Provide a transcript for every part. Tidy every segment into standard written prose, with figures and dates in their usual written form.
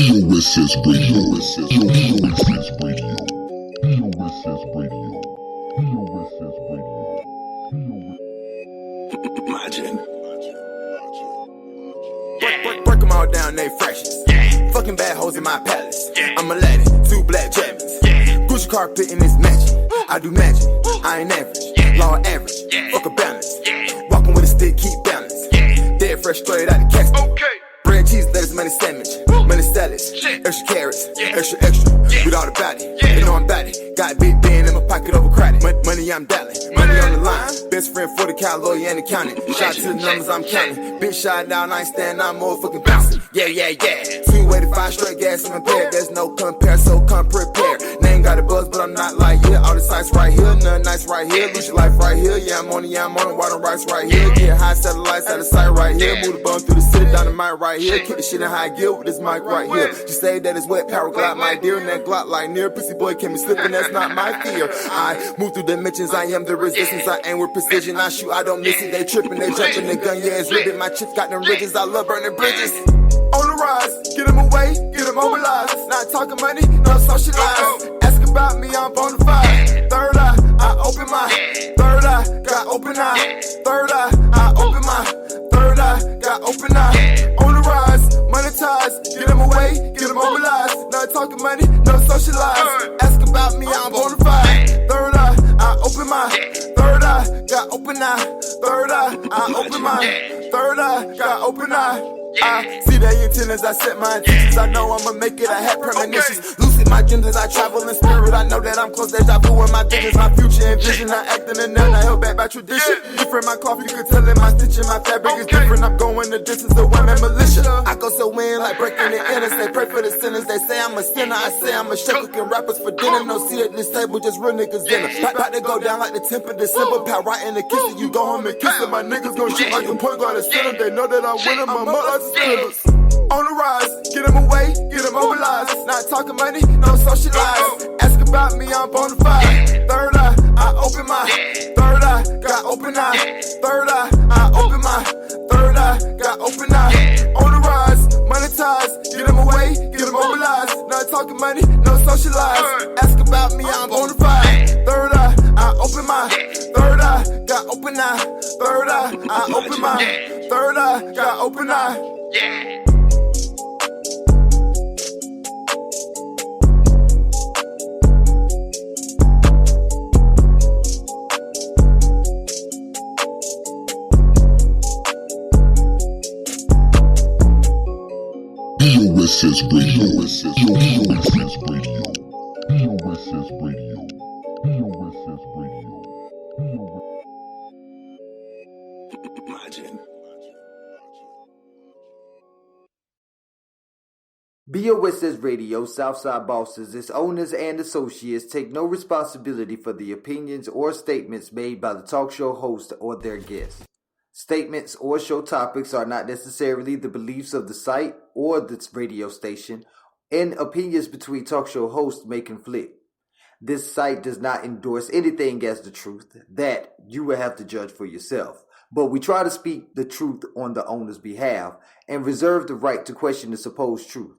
BOSS Radio. BOSS Radio. BOSS Radio. BOSS Radio. Imagine. Work them all down, they fractions. Fucking bad hoes in my palace. I'm Aladdin, 2 black jammers. Gucci carpet in this mansion. I do magic, I ain't average. Law average, fuck a balance. Walking with a stick, keep balance. Dead fresh, straight out the casket. Bread, cheese, lettuce, money sandwich. Money salads, extra carrots, extra. With all the body, you know I'm about it. Got big band in my pocket over credit. Money I'm dialing, money on the line. Best friend for the cow, lawyer and accountant. Shout to the numbers I'm counting. Bitch shot down, I ain't stand, I'm motherfucking bouncing. Yeah. 285 straight gas, I'm impaired. There's no compare, so come prepare. Name got a buzz, but I'm not like yeah. All the sights right here, nothing nice right here. Lose your life right here. Yeah, I'm on it, water rights right here. Get high satellites out of sight right here. Move the bum through the city, dynamite right here. Keep the shit in high gear with this mic right here. Just say that it's wet, power glide, my dear. And that Glock like near. Pussy boy can't be slipping, that's not my fear. I move through dimensions, I am the resistance. I aim with precision, I shoot, I don't miss it. They tripping, they jumping, the gun, yeah, it's ripping. My chips got them ridges, I love burning bridges. On the rise, get them away, get them mobilized. Not talking money, no socialized. Ask about me, I'm bonafide. Third eye, I open my third eye, got open eye. Third eye, I open my third eye, got open eye. On the rise, monetize, get them away, get them mobilized. Not talking money, no socialized. Ask about me, I'm bonafide. Third eye, I open my third eye, got open eye. Third eye, I open my third eye, got open eye. I see the intent as I set my intentions. I know I'ma make it, I had premonitions. Lucid my dreams as I travel in spirit. I know that I'm close, deja vu in my visions. My future and vision, not acting in none, I held back by tradition. Different my cloth, you can tell in my stitching. My fabric is different, I'm going the distance, the one-man militia. I go so in like breaking the innocence. They pray for the sinners, they say I'm a sinner. I say I'm a chef cooking rappers for dinner. No see at this table, just real niggas dinner. About to go down like the 10th of December. Pow right in the kitchen, you go home and kiss it. My niggas gon' shoot like a point guard and center. They know that I'm winning, my mother's sinners. On the rise, get them away, get them mobilized. Not talking money, no socialized. Ask about me, I'm bonafide. Third eye, I open my third eye, got open eye. Third eye, I open my third eye, got open eye. On the rise, monetize, get them away, get them mobilized. Not talking money, no socialized. Ask about me, I'm bonafide. Third eye, I open my third eye, got open eye. Third eye, I open my third eye, got open eye. Yeah. BOSS Radio. BOSS Radio. BOSS Radio. BOSS Radio. Imagine. BOSS Radio, Southside Bosses, its owners and associates take no responsibility for the opinions or statements made by the talk show host or their guests. Statements or show topics are not necessarily the beliefs of the site or the radio station, and opinions between talk show hosts may conflict. This site does not endorse anything as the truth. That you will have to judge for yourself. But we try to speak the truth on the owner's behalf and reserve the right to question the supposed truth.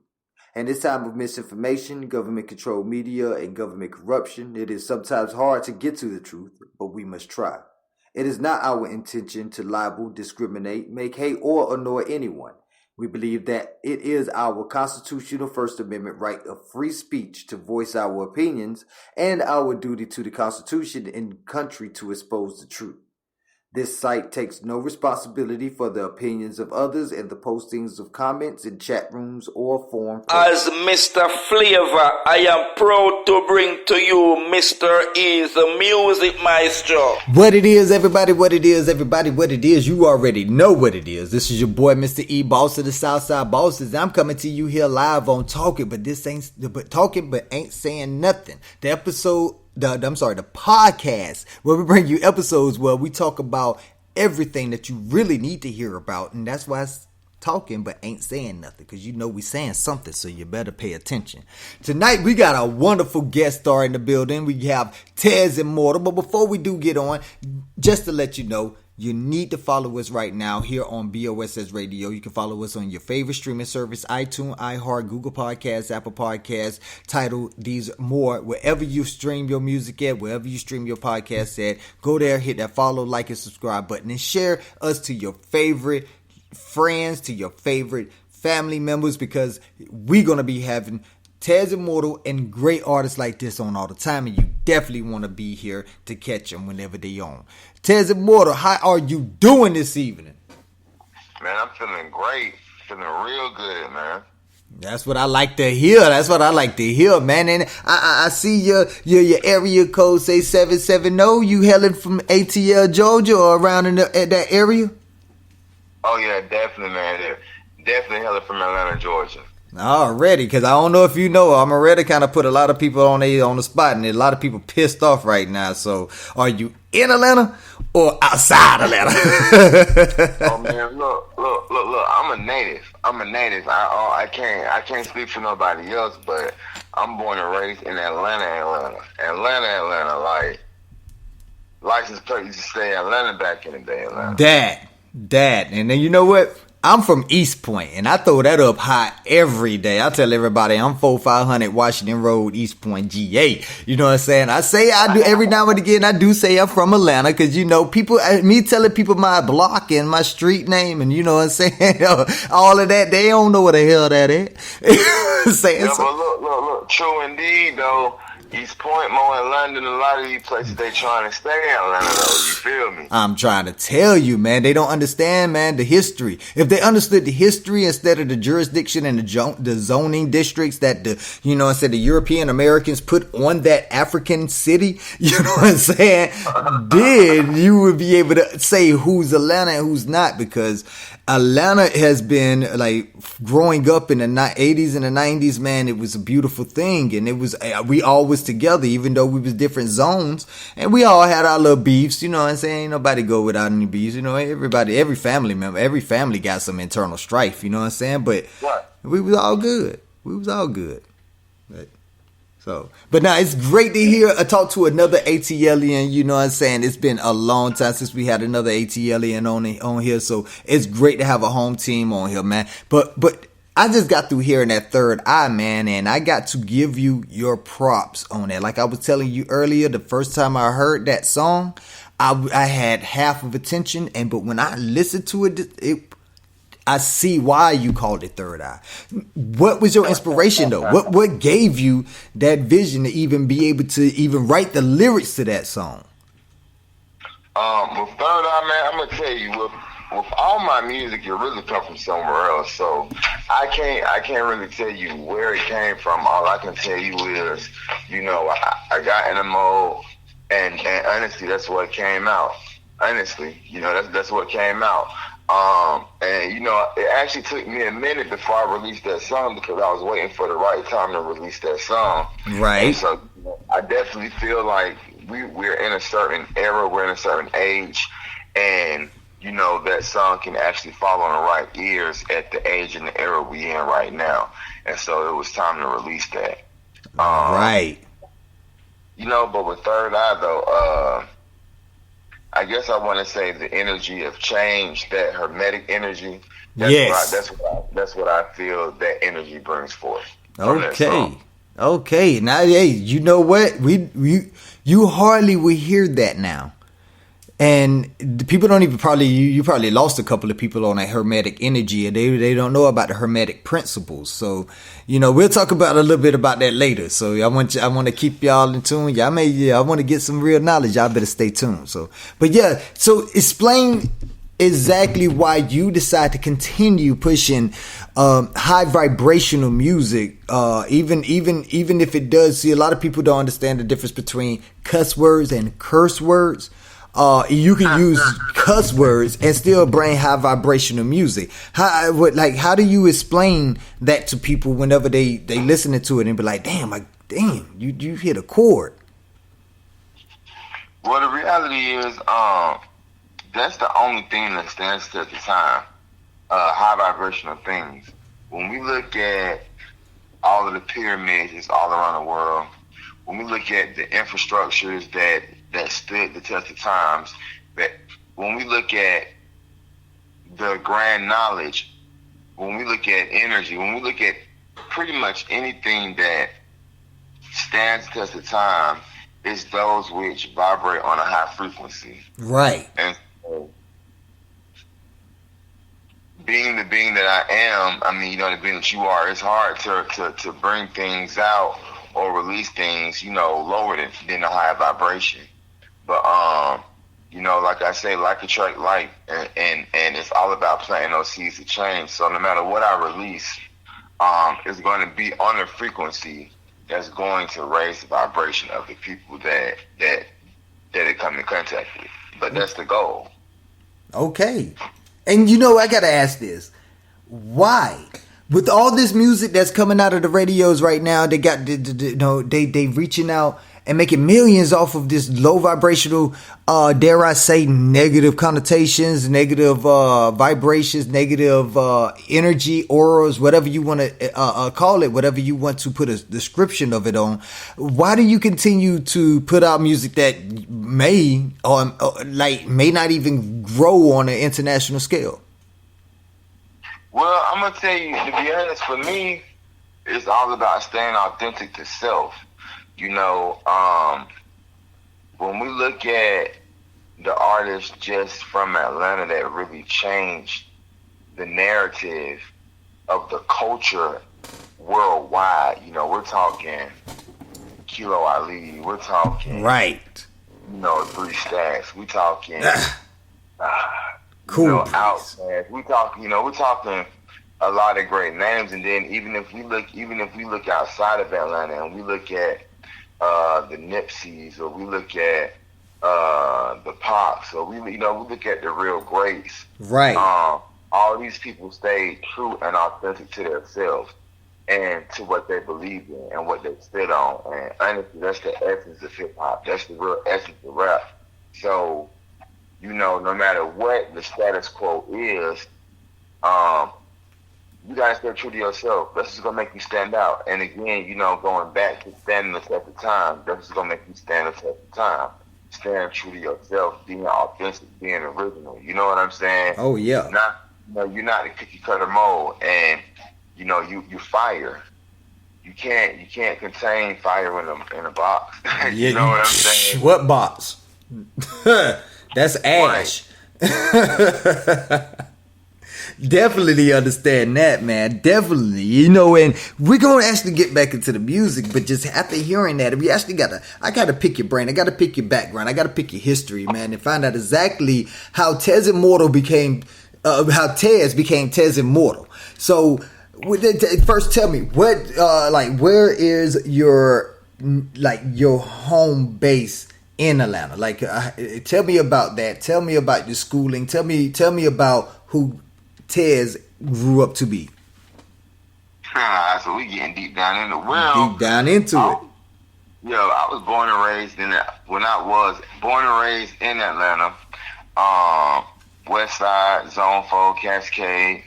In this time of misinformation, government-controlled media, and government corruption, it is sometimes hard to get to the truth, but we must try. It is not our intention to libel, discriminate, make hate, or annoy anyone. We believe that it is our constitutional First Amendment right of free speech to voice our opinions and our duty to the Constitution and country to expose the truth. This site takes no responsibility for the opinions of others and the postings of comments in chat rooms or forum posts. As Mr. Flavor, I am proud to bring to you Mr. E, the music maestro. What it is, everybody, what it is, you already know what it is. This is your boy, Mr. E, boss of the Southside Bosses. I'm coming to you here live on Talking, but ain't saying nothing. The podcast where we bring you episodes where we talk about everything that you really need to hear about, and that's why it's talking but ain't saying nothing, because you know we saying something, so you better pay attention. Tonight we got a wonderful guest star in the building. We have Tez Immortal, but before we do get on, just to let you know, you need to follow us right now here on BOSS Radio. You can follow us on your favorite streaming service, iTunes, iHeart, Google Podcasts, Apple Podcasts, Tidal, these more. Wherever you stream your music at, wherever you stream your podcast at, go there, hit that follow, like, and subscribe button, and share us to your favorite friends, to your favorite family members, because we're going to be having Tez Immortal and great artists like this on all the time, and you definitely want to be here to catch them whenever they on. Tez Immortal, how are you doing this evening? Man, I'm feeling great. Feeling real good, man. That's what I like to hear. Man. And I see your area code say 770. You hailing from ATL, Georgia, or around in that area? Oh, yeah, definitely, man. Definitely hailing from Atlanta, Georgia. Already, because I don't know if you know, I'm already kind of put a lot of people on the spot, and a lot of people pissed off right now. So, are you in Atlanta or outside Atlanta? Oh man, look! I'm a native. I can't speak for nobody else, but I'm born and raised in Atlanta. Like license plate used to stay in Atlanta back in the day. Atlanta. That, and then you know what? I'm from East Point, and I throw that up high every day. I tell everybody I'm 4500 Washington Road, East Point, GA. You know what I'm saying? I do every now and again. I do say I'm from Atlanta, because you know me telling people my block and my street name, and you know what I'm saying, all of that, they don't know what the hell that is. Yeah, but look, true indeed though. East Point, more in London, a lot of these places they trying to stay in Atlanta though, you feel me? I'm trying to tell you, man, they don't understand, man, the history. If they understood the history instead of the jurisdiction and the zoning districts that the European Americans put on that African city, you know what I'm saying? Then you would be able to say who's Atlanta and who's not, because Atlanta has been, like, growing up in the 80s and the 90s, man, it was a beautiful thing, and it was, we all was together, even though we was different zones, and we all had our little beefs, you know what I'm saying? Ain't nobody go without any beefs, you know, every family member, every family got some internal strife, you know what I'm saying? But we was all good. But now it's great to hear talk to another ATLian, you know what I'm saying? It's been a long time since we had another ATLian on here, so it's great to have a home team on here, man. But I just got through hearing that Third Eye, man, and I got to give you your props on that. Like I was telling you earlier, the first time I heard that song, I had half of attention, but when I listened to it, I see why you called it Third Eye. What was your inspiration though? What gave you that vision to even be able to even write the lyrics to that song? With Third Eye, man, I'm gonna tell you, with all my music, it really comes from somewhere else. So I can't really tell you where it came from. All I can tell you is, you know, I got in the mode, and honestly, that's what came out. Honestly, you know, that's what came out. And you know, it actually took me a minute before I released that song, because I was waiting for the right time to release that song. Right. And so I definitely feel like we're in a certain era, we're in a certain age, and you know, that song can actually fall on the right ears at the age and the era we in right now. And so it was time to release that. Right. You know, but with Third Eye though, I guess I want to say the energy of change, that hermetic energy. That's what I feel that energy brings forth. Okay. Now, hey, you know what? You hardly will hear that now. And the people don't even you probably lost a couple of people on that hermetic energy, and they don't know about the hermetic principles. So, you know, we'll talk about a little bit about that later. So I want to keep y'all in tune. I want to get some real knowledge. Y'all better stay tuned. So explain exactly why you decide to continue pushing high vibrational music. Even if it does, see, a lot of people don't understand the difference between cuss words and curse words. You can use cuss words and still bring high vibrational music. How do you explain that to people whenever they listen to it and be like, damn, you hit a chord? Well, the reality is, that's the only thing that stands the test of time. High vibrational things. When we look at all of the pyramids all around the world, when we look at the infrastructures that stood the test of times, that when we look at the grand knowledge, when we look at energy, when we look at pretty much anything that stands the test of time, it's those which vibrate on a high frequency. Right. And so, being the being that I am, I mean, you know, the being that you are, it's hard to bring things out or release things, you know, lower than a higher vibration. But you know, like I say, like attract like, and it's all about planting those seeds to change. So no matter what I release, it's going to be on a frequency that's going to raise the vibration of the people that it come in contact with. But that's the goal. Okay. And you know, I gotta ask this: why, with all this music that's coming out of the radios right now, they got they reaching out and making millions off of this low vibrational, dare I say, negative connotations, negative vibrations, negative energy, auras, whatever you want to call it, whatever you want to put a description of it on. Why do you continue to put out music that may not even grow on an international scale? Well, I'm gonna tell you, to be honest, for me, it's all about staying authentic to self. You know, when we look at the artists just from Atlanta that really changed the narrative of the culture worldwide, you know, we're talking Kilo Ali, we're talking, right, you know, 3 Stacks, we talking cool, you know, Outkast, we're talking a lot of great names. And then even if we look outside of Atlanta and we look at the Nipseys, or we look at the Pops, or we look at the real greats. Right. All these people stayed true and authentic to themselves and to what they believed in and what they stood on. And honestly, that's the essence of hip hop. That's the real essence of rap. So, you know, no matter what the status quo is, you gotta stay true to yourself. That's just gonna make you stand out. And again, you know, going back to standing the test of time, that's just gonna make you stand the test of time. Staying true to yourself, being authentic, being original. You know what I'm saying? Oh yeah. You're not the cookie cutter mold, and you know you fire. You can't contain fire in a box. You know what I'm saying? What box? That's ash. Right. Definitely understand that, man. Definitely. You know, and we're going to actually get back into the music, but just after hearing that, we actually I got to pick your brain. I got to pick your background. I got to pick your history, man, and find out exactly how Tez Immortal became, how Tez became Tez Immortal. So, first tell me, where is your home base in Atlanta? Like, tell me about that. Tell me about your schooling. Tell me about who Tez grew up to be. So we getting deep down into it. I was born and raised in Atlanta, West Side, Zone 4, Cascade.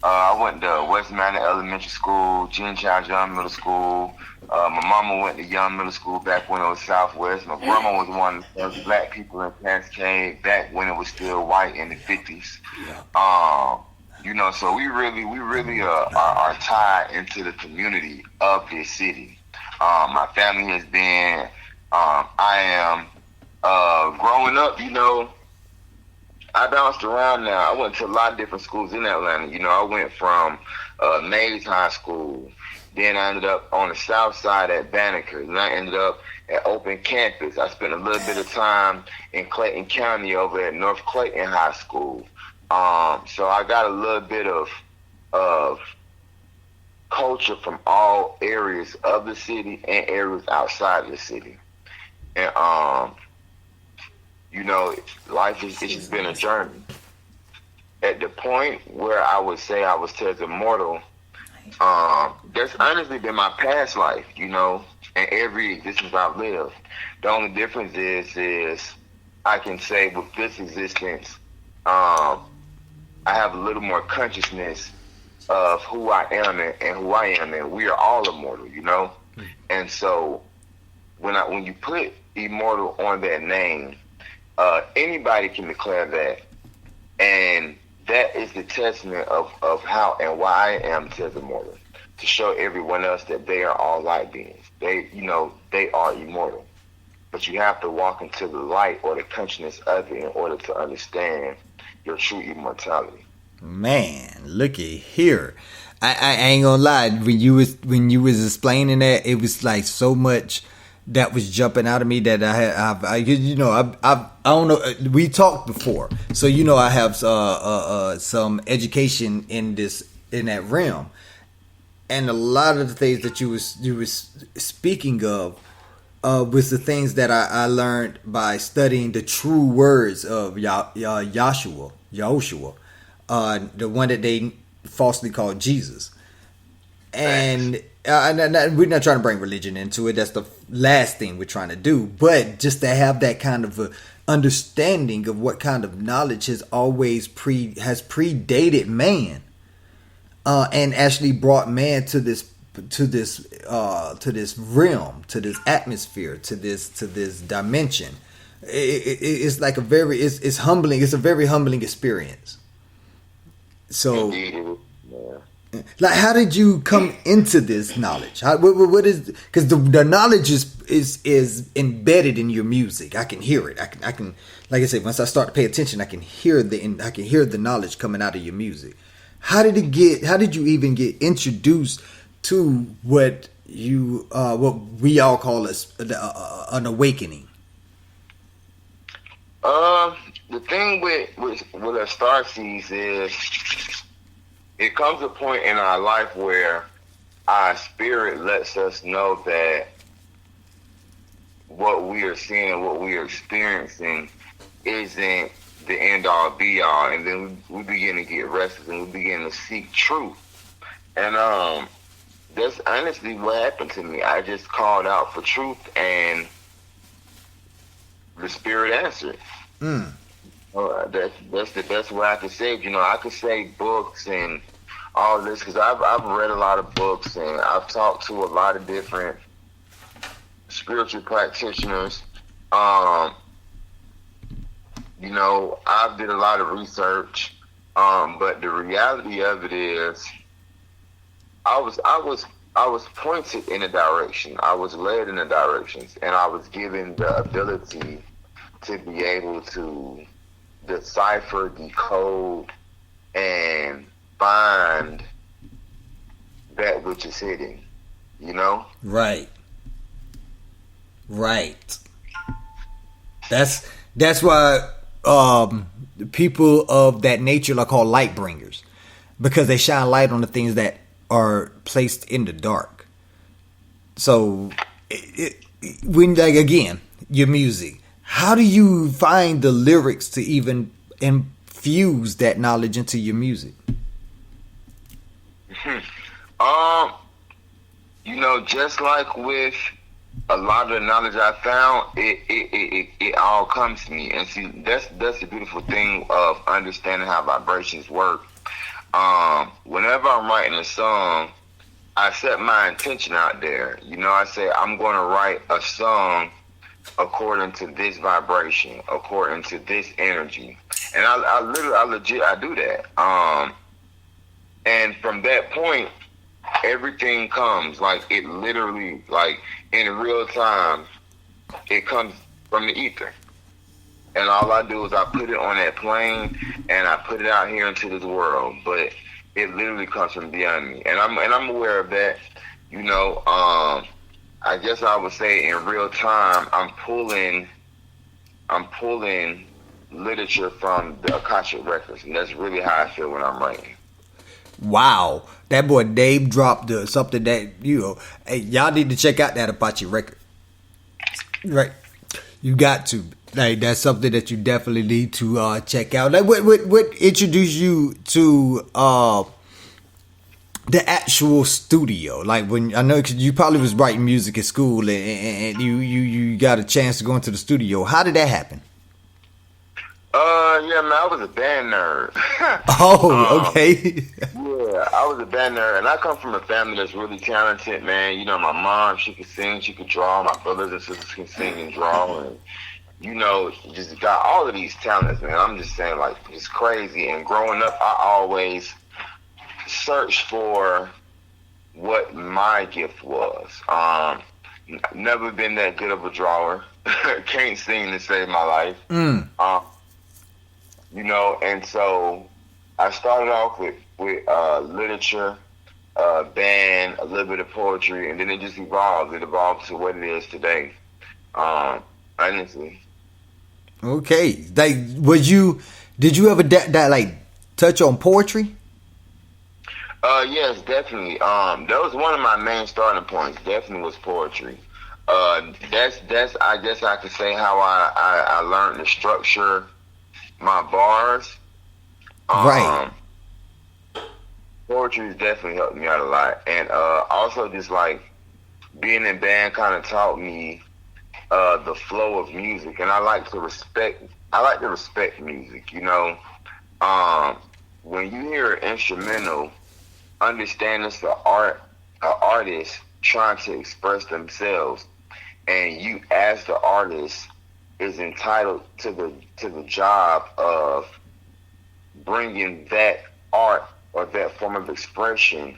I went to West Manor Elementary School, Gene Child Young Middle School. My mama went to Young Middle School back when it was Southwest. My grandma was one of the black people in Cascade back when it was still white in the 50s. You know, so we really are tied into the community of this city. My family has been, I am, growing up, you know, I bounced around now. I went to a lot of different schools in Atlanta. You know, I went from Mays High School. Then I ended up on the south side at Banneker. And I ended up at Open Campus. I spent a little bit of time in Clayton County over at North Clayton High School. So I got a little bit of culture from all areas of the city and areas outside of the city. And, you know, life has just been a journey. At the point where I would say I was Tez Immortal, that's honestly been my past life, you know, and every existence I've lived. The only difference is I can say with this existence, I have a little more consciousness of who I am and who I am, and we are all immortal, you know. And so when you put immortal on that name, Anybody can declare that, and that is the testament of how and why I am Tez Immortal, to show everyone else that they are all light beings. They are immortal, but you have to walk into the light or the consciousness of it in order to understand your true immortality. Man, looky here. I ain't gonna lie. When you was explaining that, it was like so much that was jumping out of me that I don't know. We talked before, so I have some education in that realm, and a lot of the things that you was speaking of was the things that I learned by studying the true words of Yahushua, the one that they falsely called Jesus. And we're not trying to bring religion into it. That's the last thing we're trying to do. But just to have that kind of a understanding of what kind of knowledge has always predated man, and actually brought man to this realm, to this atmosphere, to this dimension. It's like it's humbling. It's a very humbling experience. So, like, how did you come into this knowledge? What is, because the knowledge is embedded in your music. I can hear it. I can, like I said, once I start to pay attention, I can hear the knowledge coming out of your music. How did you even get introduced to what we all call an awakening? The thing with a starseeds is, it comes a point in our life where our spirit lets us know that what we are seeing, what we are experiencing, isn't the end all be all, and then we begin to get restless and we begin to seek truth. And that's honestly what happened to me. I just called out for truth, and the spirit answered. That's the best way I could say it. I could say books and all this, because I've read a lot of books and I've talked to a lot of different spiritual practitioners. I did a lot of research, but the reality of it is, I was pointed in a direction. I was led in a direction, and I was given the ability to be able to decipher, decode, and find that which is hidden. Right. That's why people of that nature are called light bringers, because they shine light on the things that are placed in the dark. So, when, like, again, your music, how do you find the lyrics to even infuse that knowledge into your music? Just like with a lot of the knowledge I found, it all comes to me. And see, that's the beautiful thing of understanding how vibrations work. Whenever I'm writing a song, I set my intention out there. I say I'm going to write a song according to this vibration, according to this energy, and I legit do that. And from that point, everything comes, like, it literally, like, in real time, it comes from the ether. And all I do is I put it on that plane and I put it out here into this world. But it literally comes from beyond me. And I'm aware of that. I guess I would say in real time, I'm pulling literature from the Akashic records, and that's really how I feel when I'm writing. Wow, that boy Dave dropped something that hey, y'all need to check out that Apache record. Right, you got to. Like, that's something that you definitely need to check out. Like, what introduced you to the actual studio? Like, when I know, cause you probably was writing music at school, and you got a chance to go into the studio. How did that happen? Yeah, man, I was a band nerd. Oh, okay. Yeah, I was a band nerd, and I come from a family that's really talented, man. My mom, she could sing, she could draw. My brothers and sisters can sing and draw, and just got all of these talents, man. I'm just saying, like, it's crazy. And growing up, I always searched for what my gift was. Never been that good of a drawer. Can't sing to save my life. And so I started off with literature, band, a little bit of poetry, and then it just evolved. It evolved to what it is today. Honestly. Okay, like, did you ever that like touch on poetry? Yes, definitely. That was one of my main starting points. Definitely was poetry. That's I guess I could say how I learned to structure my bars. Right. Poetry has definitely helped me out a lot, and also just like being in band kind of taught me the flow of music, and I like to respect music. When you hear an instrumental, understand it's an artist trying to express themselves, and you as the artist is entitled to the job of bringing that art or that form of expression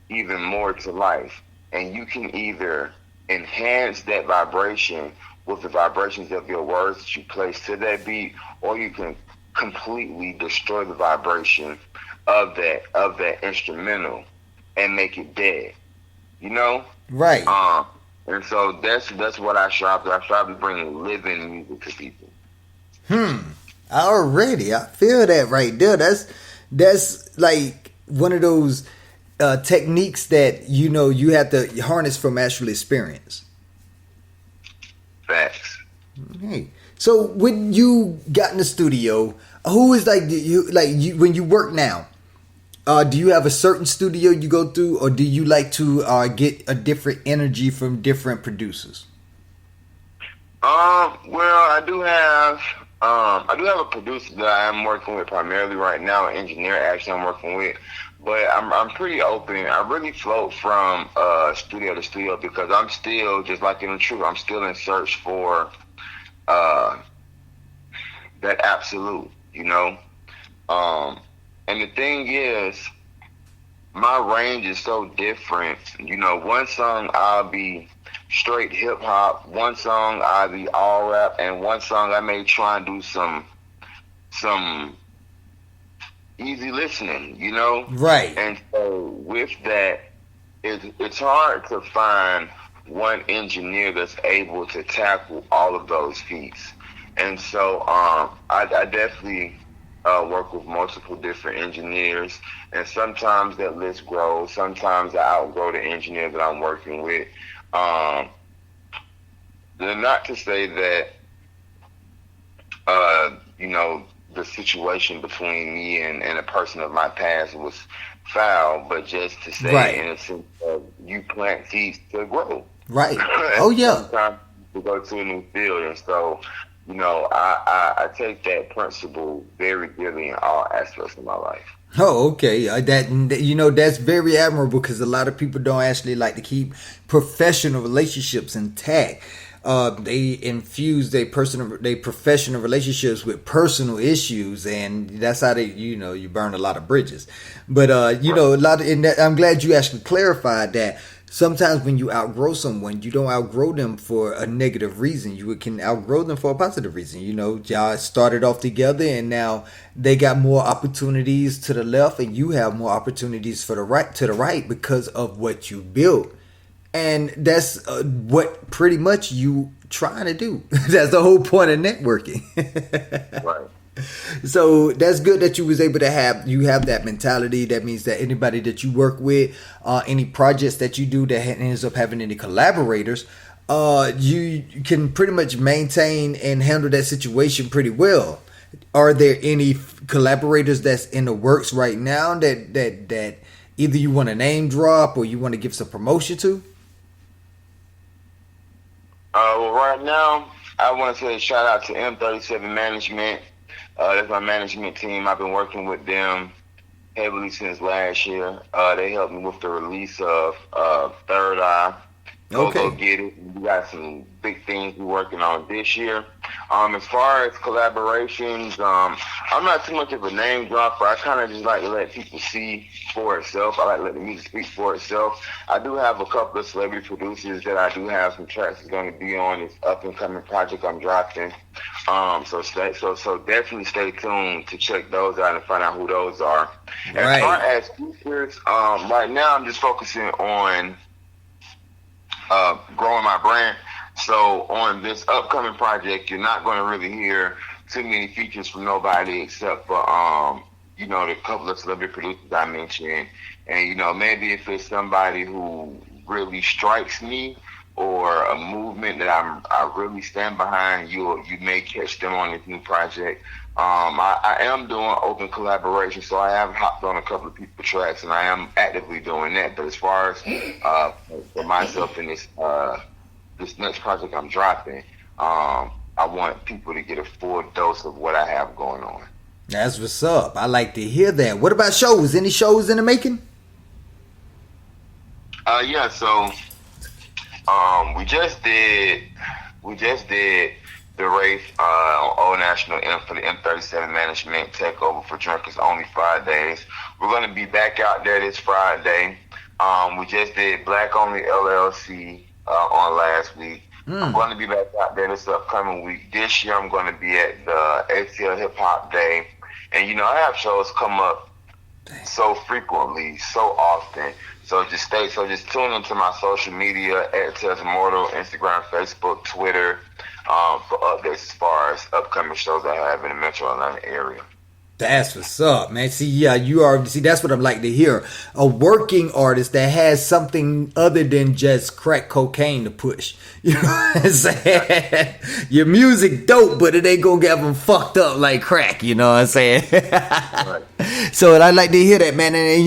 even more to life. And you can either enhance that vibration with the vibrations of your words that you place to that beat, or you can completely destroy the vibration of that instrumental and make it dead. Right. And so that's what I strive to. I strive to bring living music to people. Already, I feel that right there. That's like one of those techniques that you have to harness from actual experience. Facts. Hey, so when you got in the studio, who is like you when you work now? Do you have a certain studio you go through, or do you like to get a different energy from different producers? Well, I do have a producer that I am working with primarily right now, an engineer actually I'm working with, but I'm pretty open. I really float from studio to studio because I'm still, just like in the truth, I'm still in search for that absolute, and the thing is, my range is so different. One song I'll be straight hip hop, one song I'll be all rap, and one song I may try and do some easy listening, Right. And so with that, it's hard to find one engineer that's able to tackle all of those feats. And so I definitely work with multiple different engineers, and sometimes that list grows. Sometimes I outgrow the engineer that I'm working with. Not to say that, the situation between me and a person of my past was foul, but just to say, right, in a sense of you plant seeds to grow. Right. Oh, yeah. Sometimes to go to a new field, and so, I take that principle very dearly in all aspects of my life. Oh, okay. That's very admirable, because a lot of people don't actually like to keep professional relationships intact. They infuse their professional relationships with personal issues, and that's how you burn a lot of bridges. But I'm glad you actually clarified that. Sometimes when you outgrow someone, you don't outgrow them for a negative reason. You can outgrow them for a positive reason. Y'all started off together, and now they got more opportunities to the left, and you have more opportunities to the right because of what you built. And that's what pretty much you trying to do. That's the whole point of networking. Right. So that's good that you was able to have that mentality. That means that anybody that you work with, any projects that you do that ends up having any collaborators, you can pretty much maintain and handle that situation pretty well. Are there any collaborators that's in the works right now that either you want to name drop or you want to give some promotion to? Well, right now, I want to say shout out to M37 Management. That's my management team. I've been working with them heavily since last year. They helped me with the release of Third Eye, Go get it. We got some big things we're working on this year. As far as collaborations, I'm not too much of a name dropper. I kind of just like to let people see for itself. I like to let the music speak for itself. I do have a couple of celebrity producers that I do have some tracks that's going to be on this up and coming project I'm dropping. So definitely stay tuned to check those out and find out who those are. As far as features, right now I'm just focusing on growing my brand. So on this upcoming project, you're not going to really hear too many features from nobody except for the couple of celebrity producers I mentioned, and maybe if it's somebody who really strikes me or a movement that I really stand behind, you may catch them on this new project. I am doing open collaboration, so I have hopped on a couple of people's tracks, and I am actively doing that. But as far as for myself in this next project I'm dropping, I want people to get a full dose of what I have going on. That's what's up. I like to hear that. What about shows? Any shows in the making? Yeah. So we just did the race on Old National M for the M37 Management Takeover for Drinkers Only Fridays. We're going to be back out there this Friday. We just did Black Only LLC on last week. I'm going to be back out there this upcoming week. This year I'm going to be at the ATL Hip Hop Day. And, I have shows come up so frequently, so often. So just tune into my social media at Tez Immortal, Instagram, Facebook, Twitter, for updates as far as upcoming shows I have in the Metro Atlanta area. That's what's up, man. That's what I'm like to hear. A working artist that has something other than just crack cocaine to push. You know what I'm saying? Your music dope, but it ain't gonna get them fucked up like crack. You know what I'm saying? Right. So I like to hear that, man. And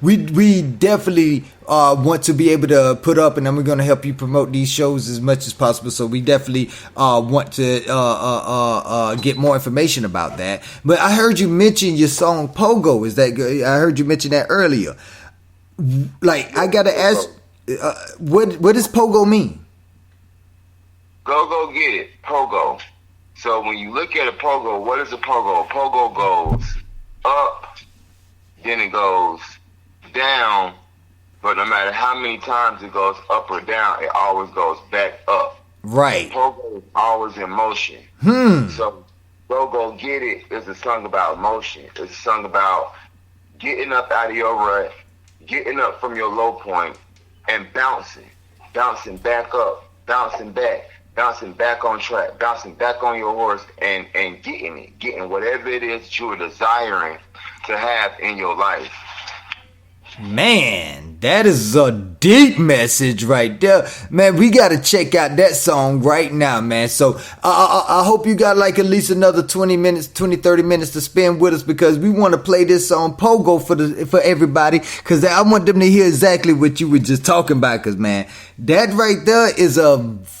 we definitely want to be able to put up, and then we're going to help you promote these shows as much as possible. So we definitely want to get more information about that. But I heard you mention your song Pogo. Is that good? I heard you mention that earlier. Like, I got to ask, what does Pogo mean? Go get it. Pogo. So when you look at a pogo, what is a pogo? A pogo goes up, then it goes down. But no matter how many times it goes up or down, it always goes back up. Right. Pogo is always in motion. So Go Get It is a song about motion. It's a song about getting up out of your rut, getting up from your low point, and bouncing back up, bouncing back on track, bouncing back on your horse, and getting whatever it is that you are desiring to have in your life. Man, that is a deep message right there. Man, we got to check out that song right now, man. So I hope you got like at least another 30 minutes to spend with us, because we want to play this song Pogo for everybody, because I want them to hear exactly what you were just talking about. Because, man, that right there is a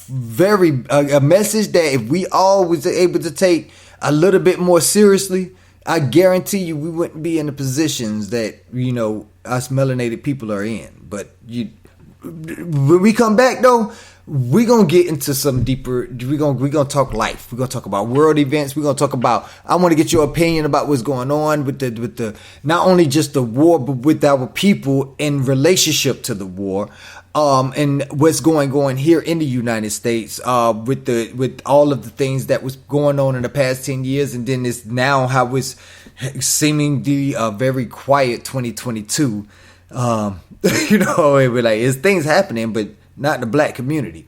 message that if we all was able to take a little bit more seriously, I guarantee you we wouldn't be in the positions that, us melanated people are in. But when we come back, though, we're going to get into some deeper, we're going to talk life. We're going to talk about world events. We're going to talk about, I want to get your opinion about what's going on with the not only just the war, but with our people in relationship to the war. And what's going on here in the United States, with all of the things that was going on in the past 10 years, and then it's now how it's seemingly a very quiet 2022. It was like, it's things happening, but not in the black community.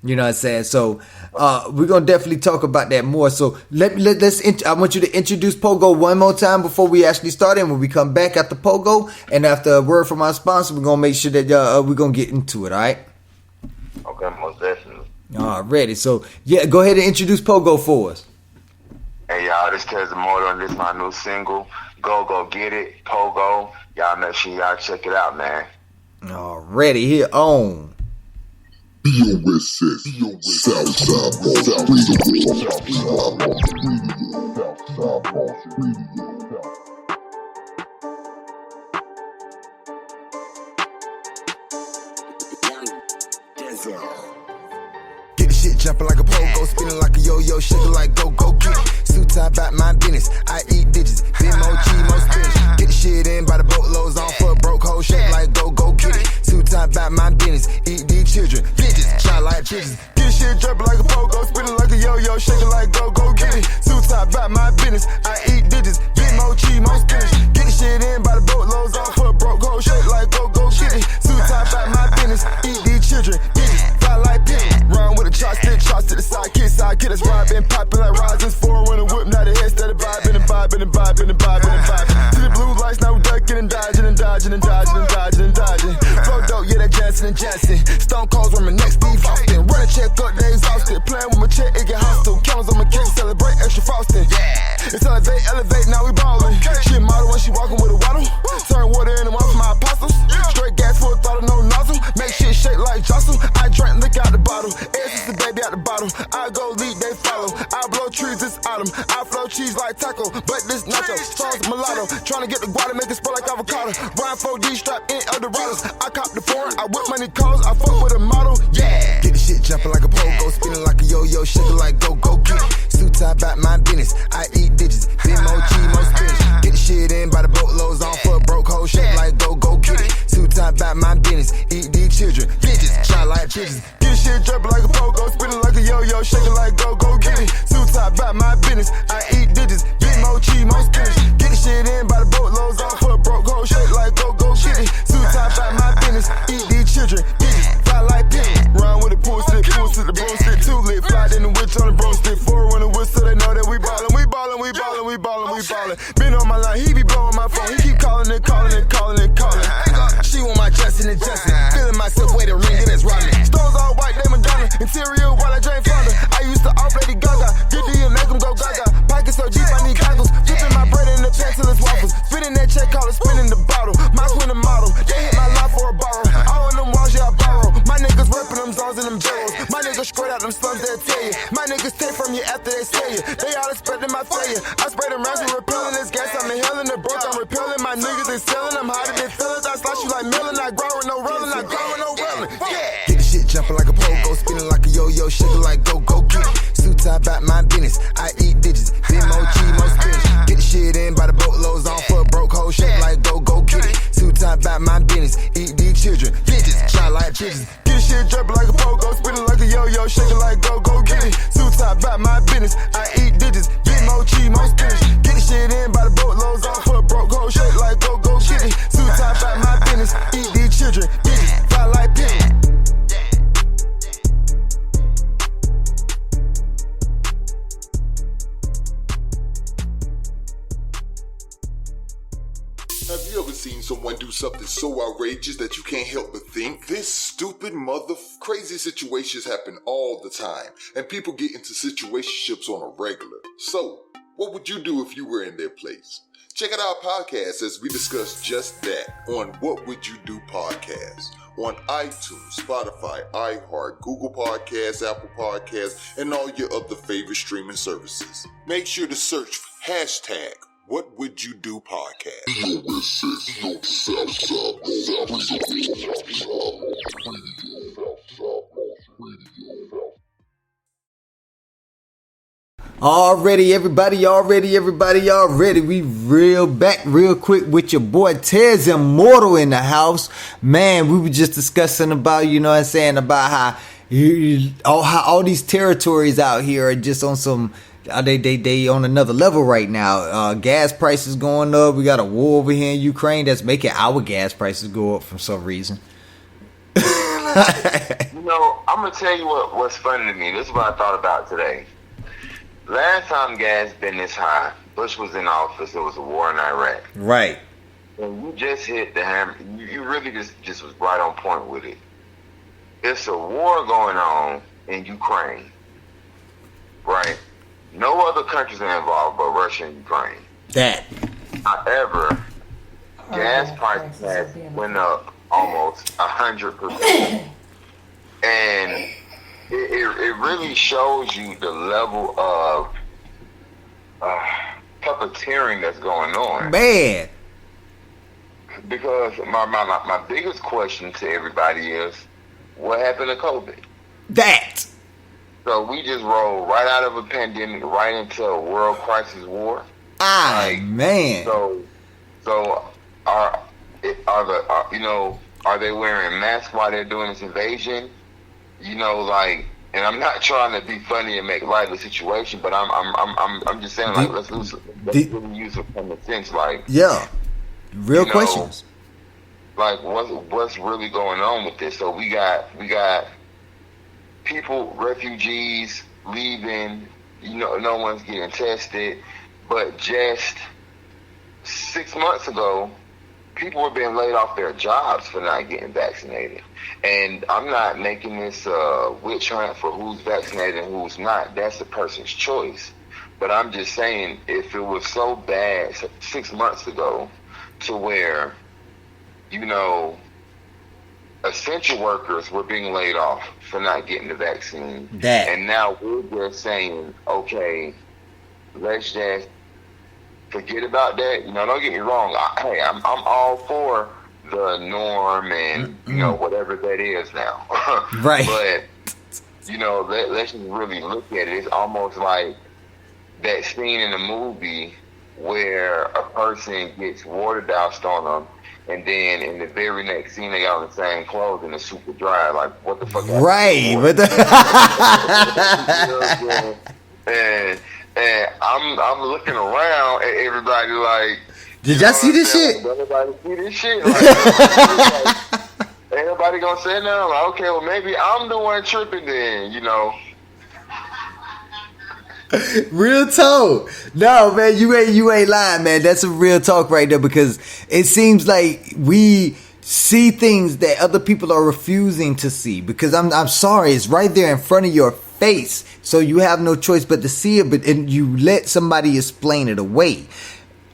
You know what I'm saying? So we're gonna definitely talk about that more. So I want you to introduce Pogo one more time before we actually start. And when we come back after Pogo and after a word from our sponsor, we're gonna make sure that we're gonna get into it. All right? Okay, most definitely. Alrighty. So yeah, go ahead and introduce Pogo for us. Hey y'all, this Tez Immortal, and this is my new single, Go Get It, Pogo. Y'all make sure y'all check it out, man. Already here on BOSS, Southside Boss Radio. Get the shit jumping like a pogo, spinning like a yo-yo, shaking like go get it. Suit tie about my business, I eat digits, big more cheese, more spinach. Get the shit in by the boatloads on for a broke hoe, shake like go get it. Suit tie about my business, eat these children, digits, try like digits. Get the shit jumping like a pogo, spinning like a yo-yo, shaking like go get it. Suit tie about my business, I eat digits, big more cheese, more spinach. Get the shit in by the boatloads on for a broke hoe, shake like go get it. Suit tie about my business, eat these children, digits, fly like digits. Run with a chopstick to the sidekick, that's why I been popping like risings. Four when a whip, now the head started vibing and vibing and vibing and vibing and vibing. See the blue lights, now we ducking and dodging and dodging and dodging and dodging and dodging. Flow dope, yeah, that Johnson and Johnson. Stone Cold's where my next Steve Austin. Run a check up, they exhausted. Playing with my check, it get hostile. Cameras on my cake, celebrate extra frosting. It's elevate, now we ballin'. She a model when she walking with a waddle. Turn water in the mouth for my apostles. Straight gas full throttle, no nozzle. Make shit shake like jostle. I drink, lick out the bottle. Ass is the baby out the bottle. I go lead, they follow. I blow trees this autumn. I flow cheese like taco, but this nacho. Sauce mulatto. Tryna get the guada, make it spread like avocado. Ryan 4D strap in Eldorados. I cop the foreign, I whip money calls. I fuck with a model, yeah. Get the shit jumping like a pogo, spinning like a yo-yo, shaking like go get it. Suit tie about my business. I eat digits, big more cheese, more spinach. Get the shit in by the boatloads on for a broke hoe, shake like go get it. Suit tie about my business. Eat these children, digits, try like digits. Get the shit jumping like a pogo, spinning like a yo-yo, shaking like go get it. Suit tie about my business. I eat digits, big more cheese, more spinach. Get the shit in by the boatloads on for a broke hoe, shake like go get it. Suit tie about my business. Eat these children, digits, fly like digits. Run with a pool stick, the broomstick, too lit. Fly in the witch on the broomstick. Four when the whistle, they know that we ballin'. Been on my line, he be blowing my phone. He keep calling. She want my Justin. Feeling myself, way to ring, it is Rodney. Stones all white, they Madonna. Interior while I drain Fonda. I used to off Lady Gaga. Get D and make them go gaga. Pockets so deep, I need goggles. Flipping my bread in the pan till it's waffles. Spinning that check, call it spinning the bottle. My swing the model, they hit my line for a borrow. All in them walls, yeah, I borrow. My niggas reppin' them zones and them barrels. My niggas straight out them slums, they'll tell you. My niggas take from you after they say you. They all expecting my failure. I spray them rounds and repelling this gas. I'm inhaling the broke, I'm repelling. My niggas they selling, I'm hotter than feelings. I slash you like milling, not growing, no rolling, not growing, no rolling. Yeah. Get the shit jumping like a pogo, spinning like a yo-yo, shaking like go get it. Suit tie about my business. I eat digits, big more cheese, more spinach. Get the shit in by the boatloads on for a broke hoe, shake like go get it. Suit tie about my business. Eat these children, digits, try like digits. Get the shit jumping like a pogo, spinning like a yo-yo, shaking like go get it. Suit tie about my business. I eat digits, big more cheese, more spinach. Get the shit in by the boatloads on for a broke hoe, shake like go get it. Suit tie about my business. Eat these children, digits, fly like digits. Have you ever seen someone do something so outrageous that you can't help but think, this stupid crazy situations happen all the time, and people get into situationships on a regular. So, what would you do if you were in their place? Check out our podcast as we discuss just that on What Would You Do podcast on iTunes, Spotify, iHeart, Google Podcasts, Apple Podcasts, and all your other favorite streaming services. Make sure to search hashtag What Would You Do podcast. Already, everybody. We back real quick with your boy Tez Immortal in the house. Man, we were just discussing about, about how all these territories out here are just on some, they on another level right now. Gas prices going up. We got a war over here in Ukraine that's making our gas prices go up for some reason. I'm gonna tell you what's funny to me. This is what I thought about today. Last time gas been this high, Bush was in office. There was a war in Iraq. Right. And you just hit the hammer. You really just was right on point with it. It's a war going on in Ukraine, right? No other countries are involved but Russia and Ukraine. That. However, gas prices have went up almost 100%. And it really shows you the level of puppeteering that's going on. Man. Because my biggest question to everybody is, what happened to COVID? That. So we just rolled right out of a pandemic, right into a world crisis war. Man. So are they wearing masks while they're doing this invasion? You know, like, and I'm not trying to be funny and make light of the situation, but I'm just saying, like, let's really use some common sense, like, yeah, real questions. Like, what's really going on with this? So we got people, refugees leaving. You know, no one's getting tested, but just 6 months ago, people were being laid off their jobs for not getting vaccinated. And I'm not making this witch hunt for who's vaccinated and who's not. That's a person's choice. But I'm just saying, if it was so bad 6 months ago to where, you know, essential workers were being laid off for not getting the vaccine. And now we're just saying, okay, let's just forget about that. You know, don't get me wrong. I'm all for the norm and, you know, whatever that is now. Right. But, you know, let's just really look at it. It's almost like that scene in a movie where a person gets water doused on them, and then in the very next scene they got on the same clothes and it's super dry. Like, what the fuck? Right. But and I'm looking around at everybody like, did y'all see this shit? Everybody see this shit? Like, everybody gonna say no? Like, okay, well maybe I'm the one tripping then, you know. Real talk. No, man, you ain't lying, man. That's a real talk right there, because it seems like we see things that other people are refusing to see. Because I'm sorry, it's right there in front of your face, so you have no choice but to see it. But and you let somebody explain it away.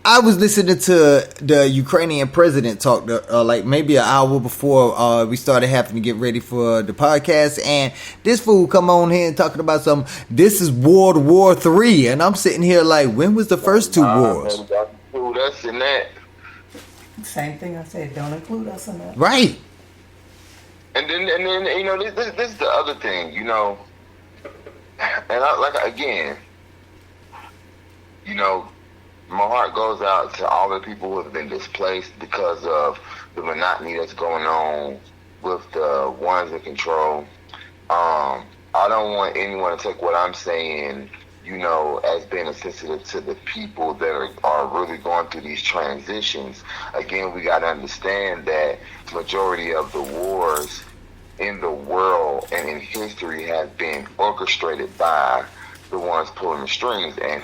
I was listening to the Ukrainian president talk like maybe an hour before we started having to get ready for the podcast, and this fool come on here and talking about this is World War III, and I'm sitting here like, when was the first two wars? That's in that. Same thing I said. Don't include us in that. Right. And then you know, this is the other thing, you know, and again, you know, my heart goes out to all the people who have been displaced because of the monotony that's going on with the ones in control. I don't want anyone to take what I'm saying, you know, as being insensitive to the people that are really going through these transitions. Again, we got to understand that the majority of the wars in the world and in history have been orchestrated by the ones pulling the strings, and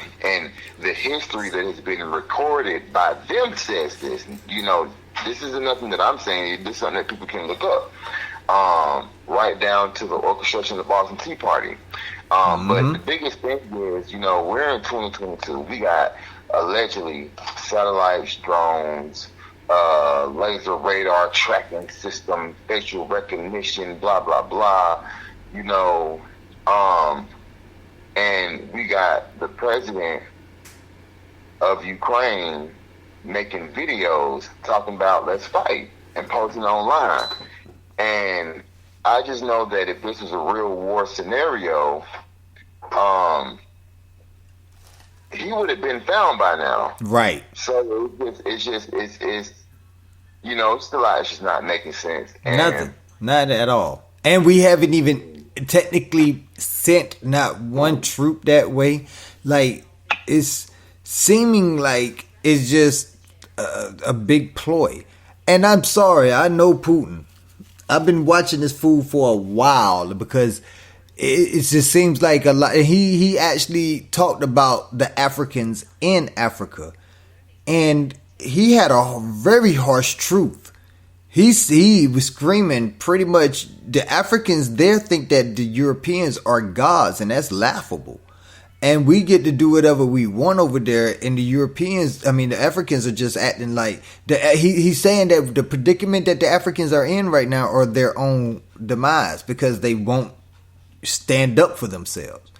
the history that has been recorded by them says this. You know, this isn't nothing that I'm saying. This is something that people can look up, right down to the orchestration of the Boston Tea Party. But the biggest thing is, you know, we're in 2022. We got allegedly satellites, drones, laser radar tracking system, facial recognition, blah blah blah. You know, and we got the president of Ukraine making videos talking about let's fight and posting online. And I just know that if this is a real war scenario, he would have been found by now. Right. So it's you know, it's just not making sense. And nothing. Not at all. And we haven't even technically sent not one troop that way. Like, it's seeming like it's just a big ploy. And I'm sorry, I know Putin. I've been watching this fool for a while because it just seems like a lot. He actually talked about the Africans in Africa, and he had a very harsh truth. He was screaming pretty much the Africans there think that the Europeans are gods, and that's laughable. And we get to do whatever we want over there, and the Africans are just acting like he's saying that the predicament that the Africans are in right now are their own demise because they won't stand up for themselves.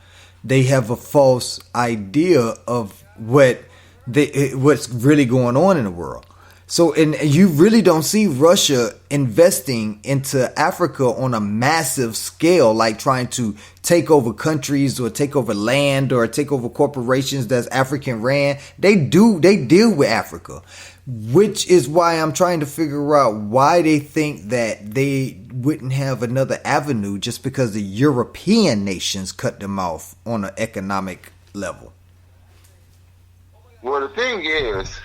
They have a false idea of what's really going on in the world. So, and you really don't see Russia investing into Africa on a massive scale, like trying to take over countries or take over land or take over corporations that's African ran. They deal with Africa, which is why I'm trying to figure out why they think that they wouldn't have another avenue just because the European nations cut them off on an economic level. Well, the thing is,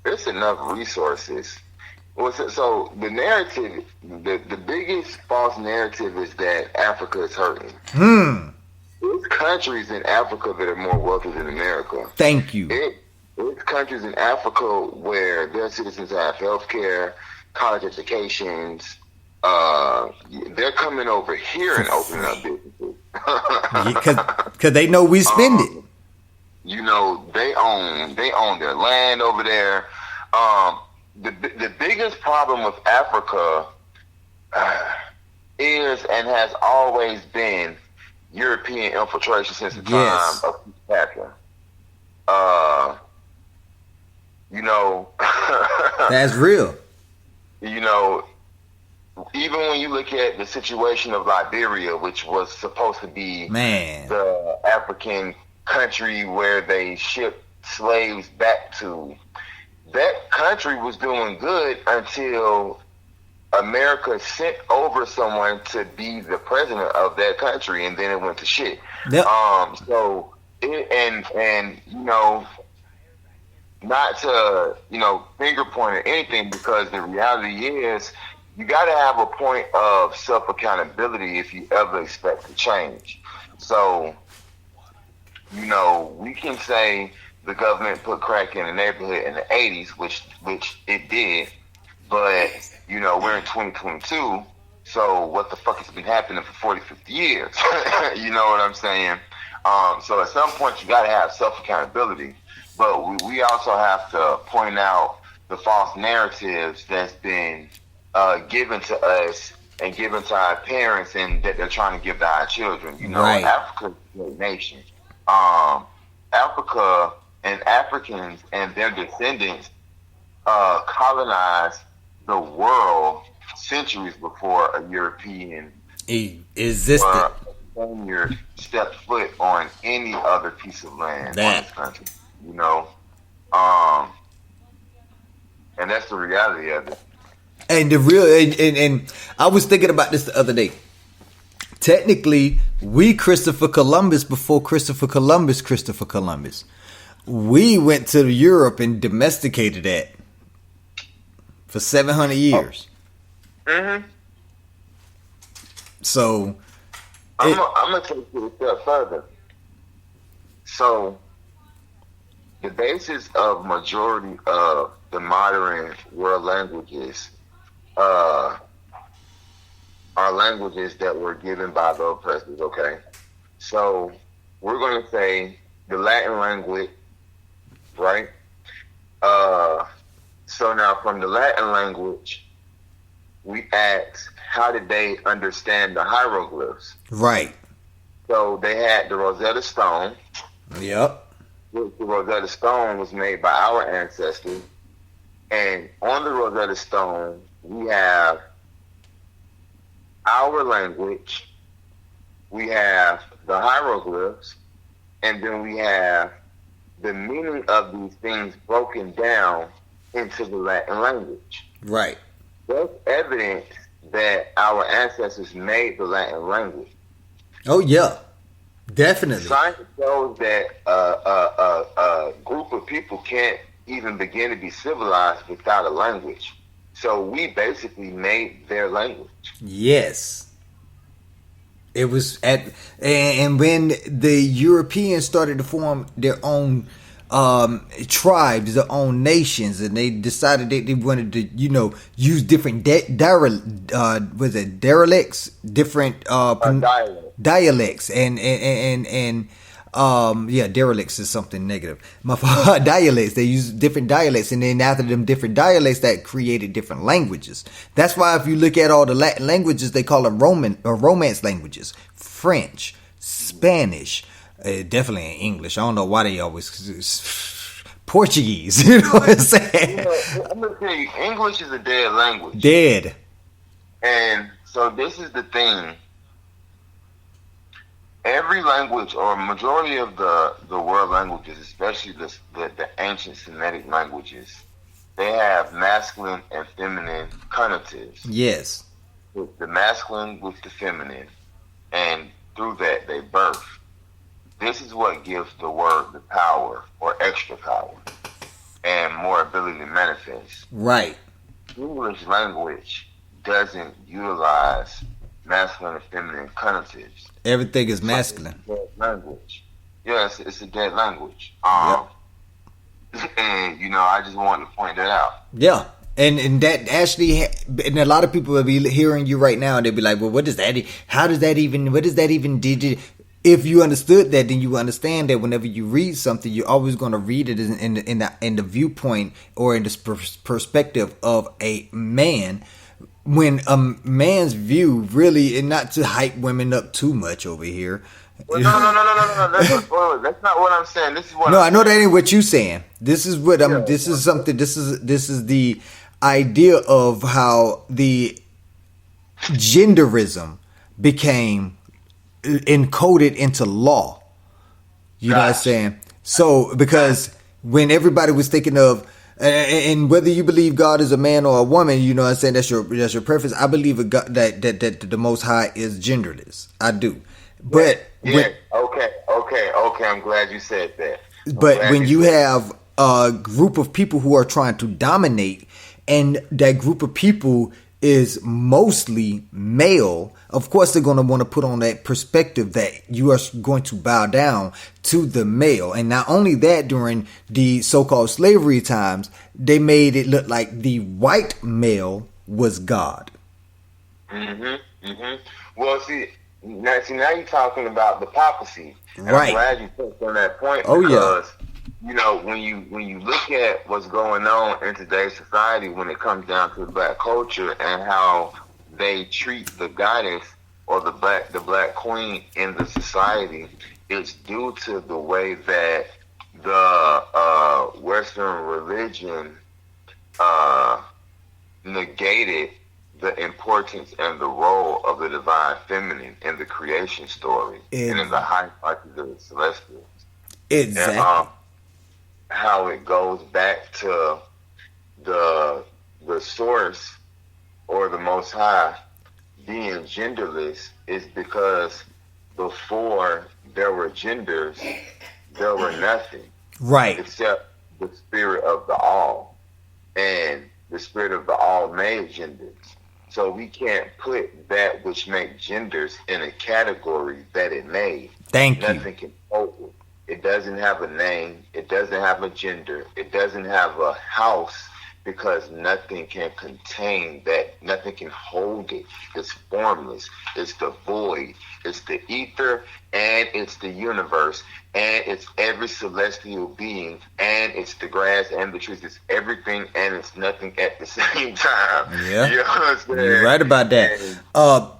there's enough resources. Well, so the narrative, the biggest false narrative is that Africa is hurting. There's countries in Africa that are more wealthy than America. Thank you. There's countries in Africa where their citizens have health care, college educations. They're coming over here and opening up businesses. Because they know we spend it. You know, they own their land over there. The biggest problem with Africa is and has always been European infiltration since the time of Cleopatra. You know, that's real. You know, even when you look at the situation of Liberia, which was supposed to be the African country where they shipped slaves back to, that country was doing good until America sent over someone to be the president of that country, and then it went to shit. Yep. So and you know, not to, you know, finger point at anything, because the reality is you got to have a point of self accountability if you ever expect to change. So, you know, we can say the government put crack in the neighborhood in the 80s, which it did, but, you know, we're in 2022, so what the fuck has been happening for 40, 50 years? You know what I'm saying? So at some point you got to have self accountability, but we also have to point out the false narratives that's been given to us and given to our parents, and that they're trying to give to our children. You know, Africa's a great nation. Africa and Africans and their descendants colonized the world centuries before a European existed. Spaniard stepped foot on any other piece of land on this country. You know, and that's the reality of it. And the real and I was thinking about this the other day. Technically, we Christopher Columbus before Christopher Columbus. We went to Europe and domesticated that for 700 years. Mm-hmm. So I'm gonna take it a step further. So the basis of majority of the modern world languages are languages that were given by the oppressors, okay? So we're going to say the Latin language, right? So now from the Latin language, we ask, how did they understand the hieroglyphs? Right. So they had the Rosetta Stone. Yep. The Rosetta Stone was made by our ancestors. And on the Rosetta Stone, we have our language, we have the hieroglyphs, and then we have the meaning of these things broken down into the Latin language. Right. That's evidence that our ancestors made the Latin language. Oh, yeah. Definitely. Science shows that a group of people can't even begin to be civilized without a language. So we basically made their language. Yes. It was and when the Europeans started to form their own tribes, their own nations, and they decided that they wanted to, you know, use different derelicts, different dialects, and derelicts is something negative. Dialects, they use different dialects, and then after them different dialects, that created different languages. That's why if you look at all the Latin languages, they call them Romance languages. French, Spanish, definitely in English. I don't know why they always Portuguese. You know what I'm saying? I'm gonna tell you, English is a dead language. Dead. And so this is the thing. Every language, or majority of the world languages, especially the ancient Semitic languages, they have masculine and feminine connotives. Yes. With the masculine with the feminine, and through that they birth. This is what gives the word the power, or extra power, and more ability to manifest. Right. English language doesn't utilize masculine and feminine connotives. Everything is masculine. It's a dead language. Yes, it's a dead language. And I just wanted to point that out. Yeah. And that actually, and a lot of people will be hearing you right now, and they'll be like, well, what does that, how does that even, what does that even, if you understood that, then you understand that whenever you read something, you're always going to read it in the viewpoint or in the perspective of a man. When a man's view really, and not to hype women up too much over here. Well, no. That's not what I'm saying. This is what. No, I know that ain't what you saying. This is what I'm. This is something. This is the idea of how the genderism became encoded into law. You know what I'm saying? So because when everybody was thinking of. And whether you believe God is a man or a woman, you know what I'm saying, that's your preference. I believe that the Most High is genderless. I do. But okay. I'm glad you said that. But when you have a group of people who are trying to dominate, and that group of people is mostly male, of course they're going to want to put on that perspective that you are going to bow down to the male. And not only that, during the so-called slavery times, they made it look like the white male was God. Well, see, now you're talking about the papacy. And right. I'm glad you touched on that point. Oh, because, when you look at what's going on in today's society when it comes down to black culture and how they treat the goddess or the black queen in the society, it's due to the way that the Western religion negated the importance and the role of the divine feminine in the creation story and in the hierarchy of the celestials. Exactly. And, how it goes back to the source or the Most High being genderless is because before there were genders, there were nothing. Right. Except the spirit of the all. And the spirit of the all made genders. So we can't put that which makes genders in a category that it made. Thank you. Nothing can hold it. It doesn't have a name. It doesn't have a gender. It doesn't have a house because nothing can contain that. Nothing can hold it. It's formless. It's the void. It's the ether, and it's the universe, and it's every celestial being, and it's the grass and the trees. It's everything, and it's nothing at the same time. Yeah, you know what I'm saying? You're right about that.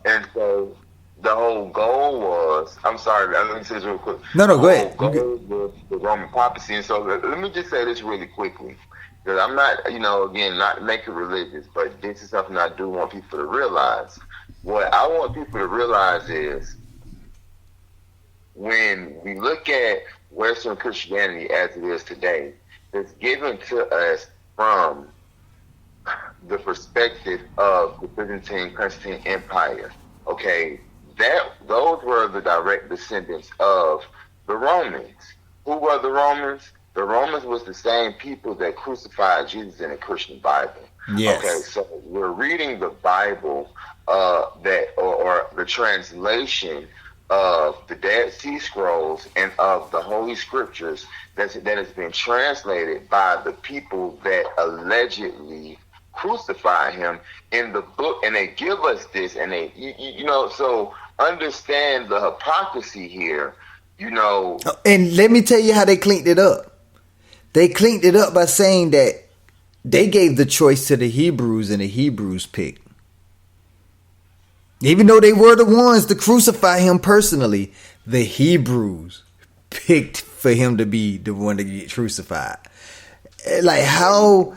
And so the whole goal was, I'm sorry, let me say this real quick. No, go ahead. The whole goal was the Roman papacy. And so let me just say this really quickly. Because I'm not, again, not to make it religious, but this is something I do want people to realize. What I want people to realize is when we look at Western Christianity as it is today, it's given to us from the perspective of the Byzantine Constantine Empire. Okay, those were the direct descendants of the Romans. Who were the Romans? The Romans was the same people that crucified Jesus in the Christian Bible. Yes. Okay, so we're reading the Bible or the translation of the Dead Sea Scrolls and of the Holy Scriptures that has been translated by the people that allegedly crucified him in the book, and they give us this, and they, so understand the hypocrisy here, And let me tell you how they cleaned it up. They cleaned it up by saying that they gave the choice to the Hebrews, and the Hebrews picked. Even though they were the ones to crucify him personally, the Hebrews picked for him to be the one to get crucified. Like, how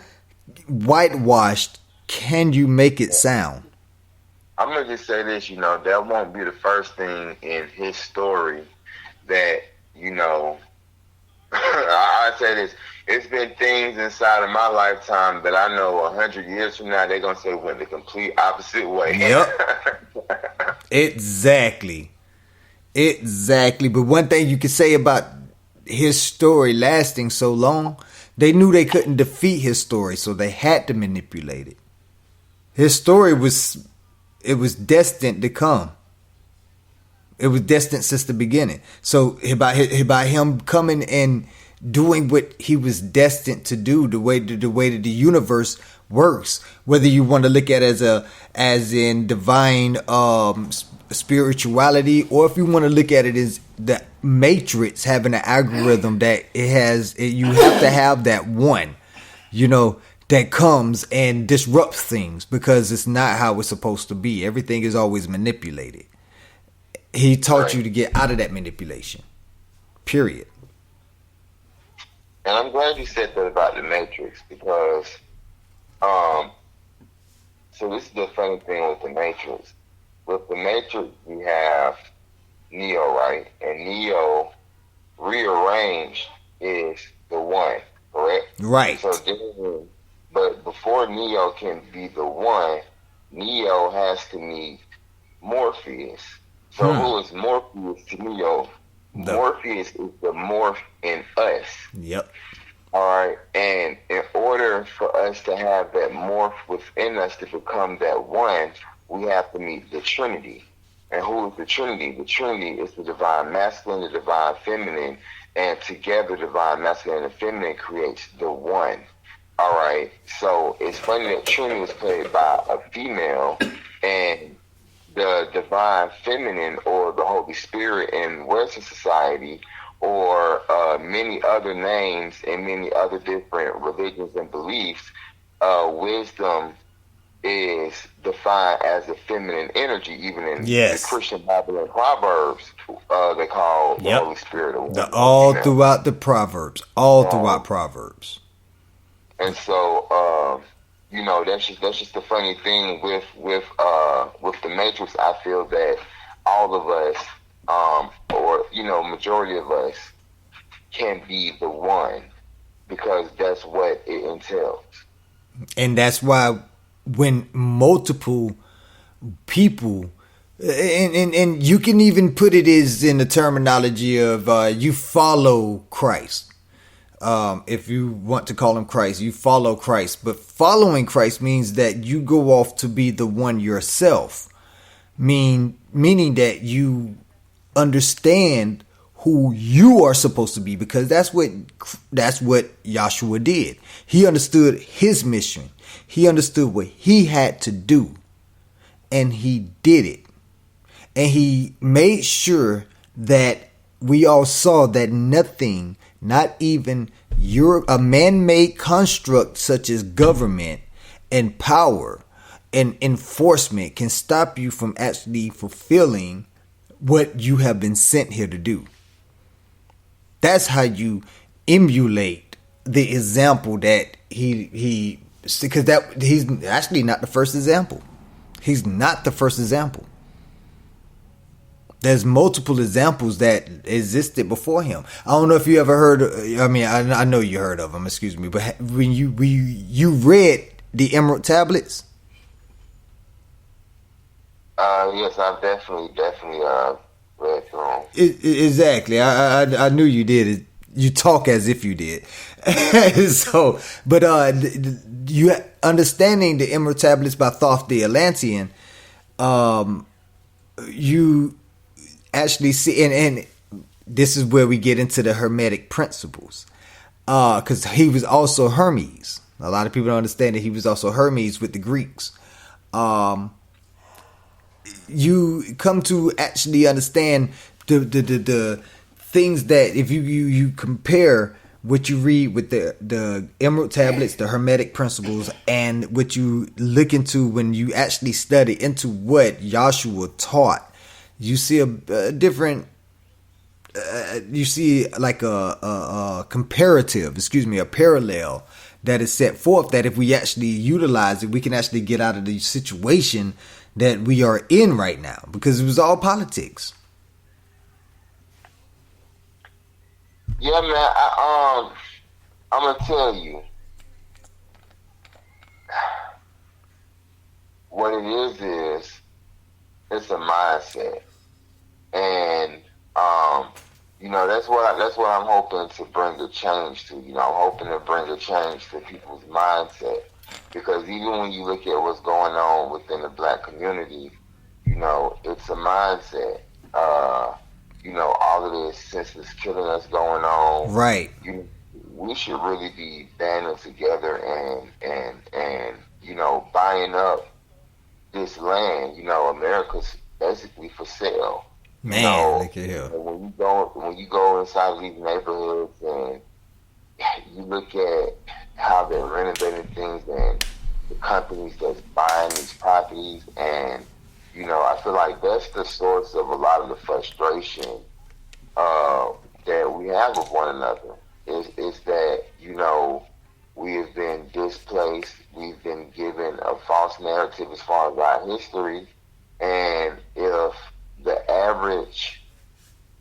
whitewashed can you make it sound? I'm gonna just say this, that won't be the first thing in his story that, I say this. It's been things inside of my lifetime that I know 100 years from now they're gonna say went the complete opposite way. Yep. Exactly. But one thing you can say about his story lasting so long, they knew they couldn't defeat his story, so they had to manipulate it. His story was destined to come. It was destined since the beginning. So by him coming and doing what he was destined to do, the way that the universe works, whether you want to look at it as in divine spirituality, or if you want to look at it as the Matrix having an algorithm that you have to have that one, that comes and disrupts things, because it's not how it's supposed to be. Everything is always manipulated. He taught you to get out of that manipulation. Period. And I'm glad you said that about the Matrix, because so this is the funny thing with the Matrix. With the Matrix, we have Neo, right? And Neo rearranged is the one, correct? Right. But before Neo can be the one, Neo has to meet Morpheus. So who is Morpheus to Neo? Morpheus is the morph in us. Yep. All right. And in order for us to have that morph within us to become that one, we have to meet the Trinity. And who is the Trinity? The Trinity is the divine masculine, the divine feminine, and together divine masculine and feminine creates the one. All right. So it's funny that Trinity was played by a female, and the divine feminine or the Holy Spirit in Western society, or many other names and many other different religions and beliefs, wisdom is defined as a feminine energy. Even in the Christian Bible and Proverbs, they call the Holy Spirit a woman. Throughout the Proverbs. Throughout Proverbs. And so, that's just the funny thing with the Matrix. I feel that all of us, or majority of us, can be the one, because that's what it entails. And that's why when multiple people, and you can even put it as in the terminology of you follow Christ. If you want to call him Christ, you follow Christ. But following Christ means that you go off to be the one yourself. Meaning that you understand who you are supposed to be, because that's what Yahshua did. He understood his mission. He understood what he had to do, and he did it. And he made sure that we all saw that nothing, not even a man-made construct such as government and power and enforcement, can stop you from actually fulfilling what you have been sent here to do. That's how you emulate the example that he because he's actually not the first example. He's not the first example. There's multiple examples that existed before him. I don't know if you ever heard. I know you heard of them. Excuse me, but when you read the Emerald Tablets. Yes, I've definitely read through them. Exactly. I knew you did. You talk as if you did. So, but you understanding the Emerald Tablets by Thoth the Atlantean, you actually see, and this is where we get into the Hermetic principles, because he was also Hermes. A lot of people don't understand that he was also Hermes with the Greeks. You come to actually understand the things that if you compare what you read with the Emerald Tablets, the Hermetic principles, and what you look into when you actually study into what Yahshua taught, you see a different you see like a comparative, a parallel that is set forth that if we actually utilize it, we can actually get out of the situation that we are in right now, because it was all politics. Yeah, man. I'm gonna tell you what it is it's a mindset, and that's what I'm hoping to bring a change to. I'm hoping to bring a change to people's mindset, because even when you look at what's going on within the black community, it's a mindset. All of this senseless killing that's going on. Right. We should really be banding together and buying up this land. America's basically for sale. Man, look at here. When you go inside these neighborhoods and you look at how they're renovating things and the companies that's buying these properties, and I feel like that's the source of a lot of the frustration that we have with one another. Is that we have been displaced, we've been given a false narrative as far as our history, and if the average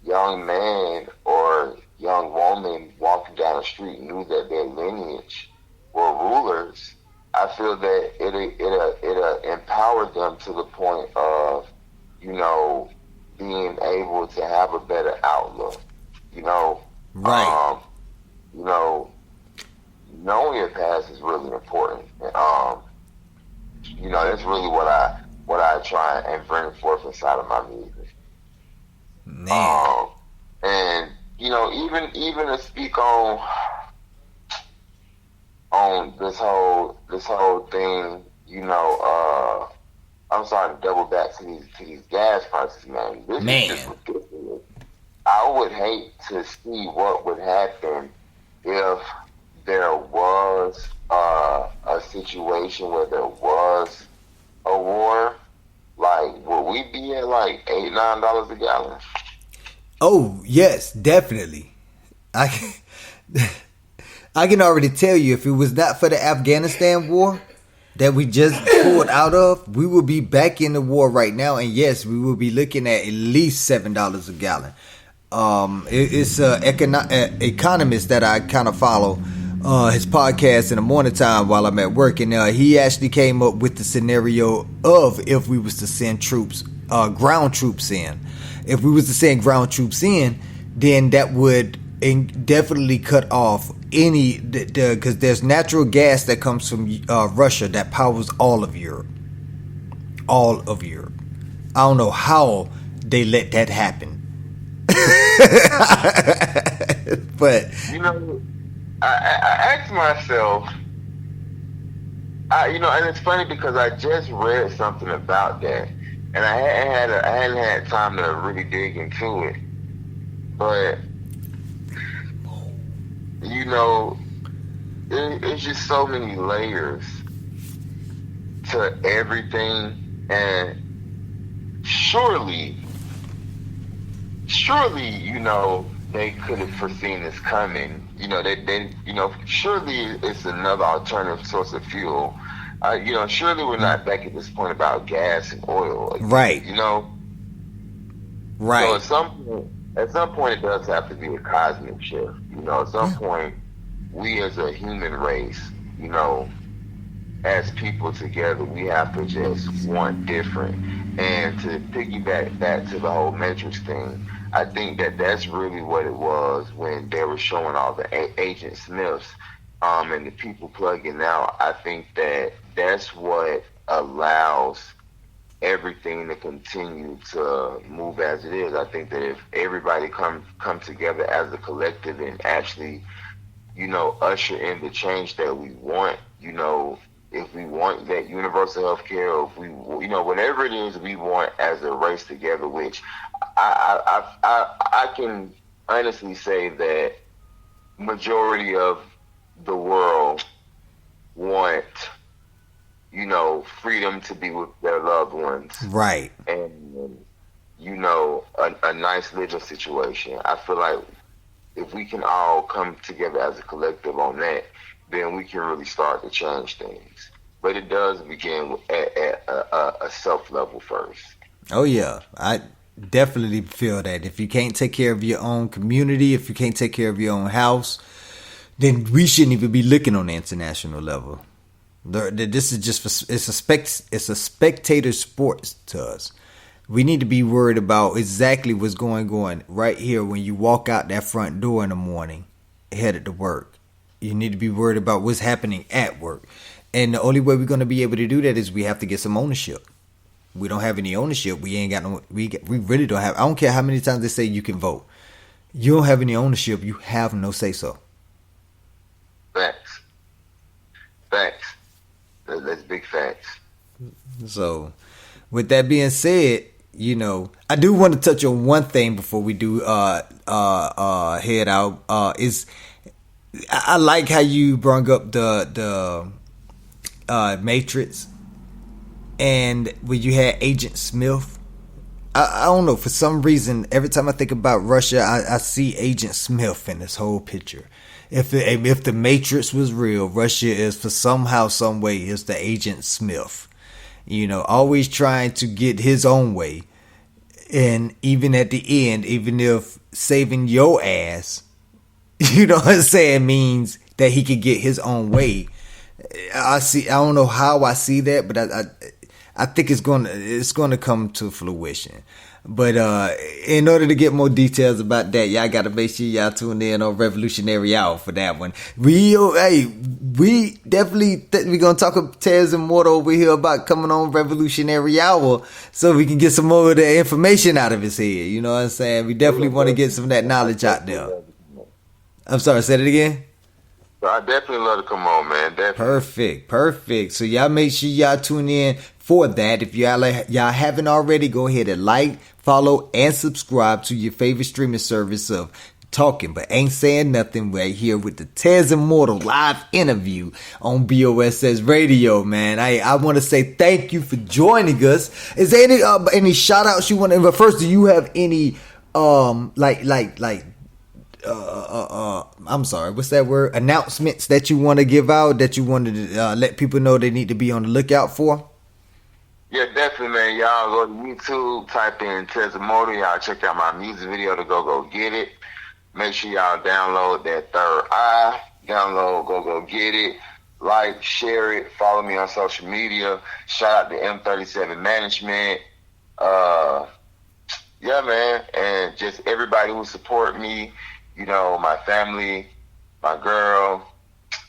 young man or young woman walking down the street knew that their lineage were rulers, I feel that it'll empower them to the point of, being able to have a better outlook. Right. Knowing your past is really important. That's really what I try and bring forth inside of my music. Man. And even to speak on this whole thing, I'm sorry to double back to these gas prices, man. This is just ridiculous. I would hate to see what would happen if there was a situation where there was a war. Like, would we be at like $8-9 a gallon? Oh yes, definitely. I can already tell you, if it was not for the Afghanistan war that we just pulled out of, we would be back in the war right now, and yes, we will be looking at least $7 a gallon. It's economist that I kind of follow, his podcast in the morning time while I'm at work, and he actually came up with the scenario of if we was to send troops, ground troops in. If we was to send ground troops in, then that would definitely cut off any, because there's natural gas that comes from Russia that powers all of Europe. All of Europe. I don't know how they let that happen. But I asked myself, and it's funny because I just read something about that, and I hadn't had time to really dig into it, but it's just so many layers to everything, and surely, they could have foreseen this coming. Surely it's another alternative source of fuel. Surely we're not back at this point about gas and oil. Right. Right. So at some point it does have to be a cosmic shift. At some point we as a human race, as people together, we have to just want different. And to piggyback back to the whole Matrix thing, I think that's really what it was when they were showing all the Agent Smiths and the people plugging out. I think that's what allows everything to continue to move as it is. I think that if everybody come together as a collective and actually, usher in the change that we want, if we want that universal health care, or if we, whatever it is we want as a race together, which I can honestly say that majority of the world want, freedom to be with their loved ones. Right. And, you know, a nice living situation. I feel like if we can all come together as a collective on that, then we can really start to change things. But it does begin at a self level first. Oh yeah, I definitely feel that if you can't take care of your own community, if you can't take care of your own house, then we shouldn't even be looking on the international level. This is just it's a spectator sport to us. We need to be worried about exactly what's going on right here when you walk out that front door in the morning, headed to work. You need to be worried about what's happening at work. And the only way we're going to be able to do that is we have to get some ownership. We don't have any ownership. We ain't got no. We really don't have. I don't care how many times they say you can vote. You don't have any ownership. You have no say so. Facts. That's big facts. So, with that being said, you know, I do want to touch on one thing before we do head out. Is I like how you brought up the Matrix, and when you had Agent Smith. I don't know, for some reason every time I think about Russia, I see Agent Smith in this whole picture. If the Matrix was real, Russia is for somehow, some way is the Agent Smith. You know, always trying to get his own way. And even at the end, even if saving your ass, you know what I'm saying, means that he could get his own way. I don't know how I see that, but I think it's gonna come to fruition. But in order to get more details about that, y'all gotta make sure y'all tune in on Revolutionary Hour for that one. We definitely we gonna talk to Tez Immortal over here about coming on Revolutionary Hour so we can get some more of the information out of his head. You know what I'm saying? We definitely want to get some of that knowledge out there. I'm sorry, say it again. I definitely love to come on, man. Definitely. Perfect. So y'all make sure y'all tune in for that. If y'all haven't already, go ahead and like, follow, and subscribe to your favorite streaming service of Talking But Ain't Saying Nothing. Right here with the Tez Immortal live interview on BOSS Radio, man. I want to say thank you for joining us. Is there any shout outs you want to, but first, do you have any I'm sorry, what's that word? Announcements that you want to give out, that you wanted to let people know they need to be on the lookout for? Yeah, definitely, man. Y'all go to YouTube, type in Tez Immortal. Y'all check out my music video to go get it. Make sure y'all download that Third Eye. Download, go get it. Like, share it. Follow me on social media. Shout out to M37 Management. Yeah, man. And just everybody who support me. You know, my family, my girl,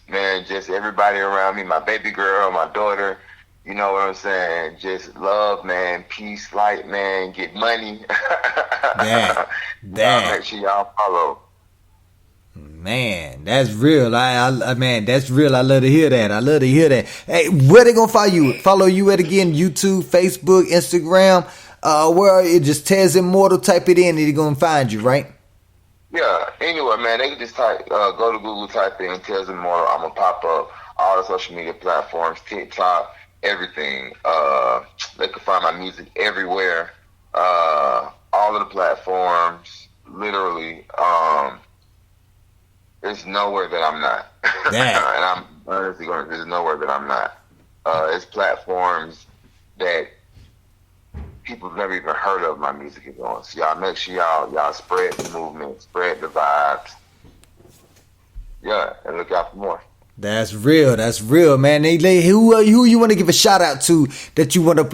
man, just everybody around me, my baby girl, my daughter, you know what I'm saying? Just love, man, peace, light, man, get money. That. Make sure y'all follow. Man, that's real. I man, that's real. I love to hear that. Hey, where they gonna follow you? Follow you at again? YouTube, Facebook, Instagram. Where you just Tez Immortal, type it in and they're gonna find you, right? Yeah, anyway, man, they can just type, go to Google, type in Tez Immortal. I'm going to pop up all the social media platforms, TikTok, everything. They can find my music everywhere, all of the platforms, literally. There's nowhere that I'm not. And I'm honestly going, there's nowhere that I'm not. It's platforms that people have never even heard of my music is on. So y'all make sure y'all spread the movement, spread the vibes. Yeah, and look out for more. That's real, man. Who you want to give a shout out to that you want to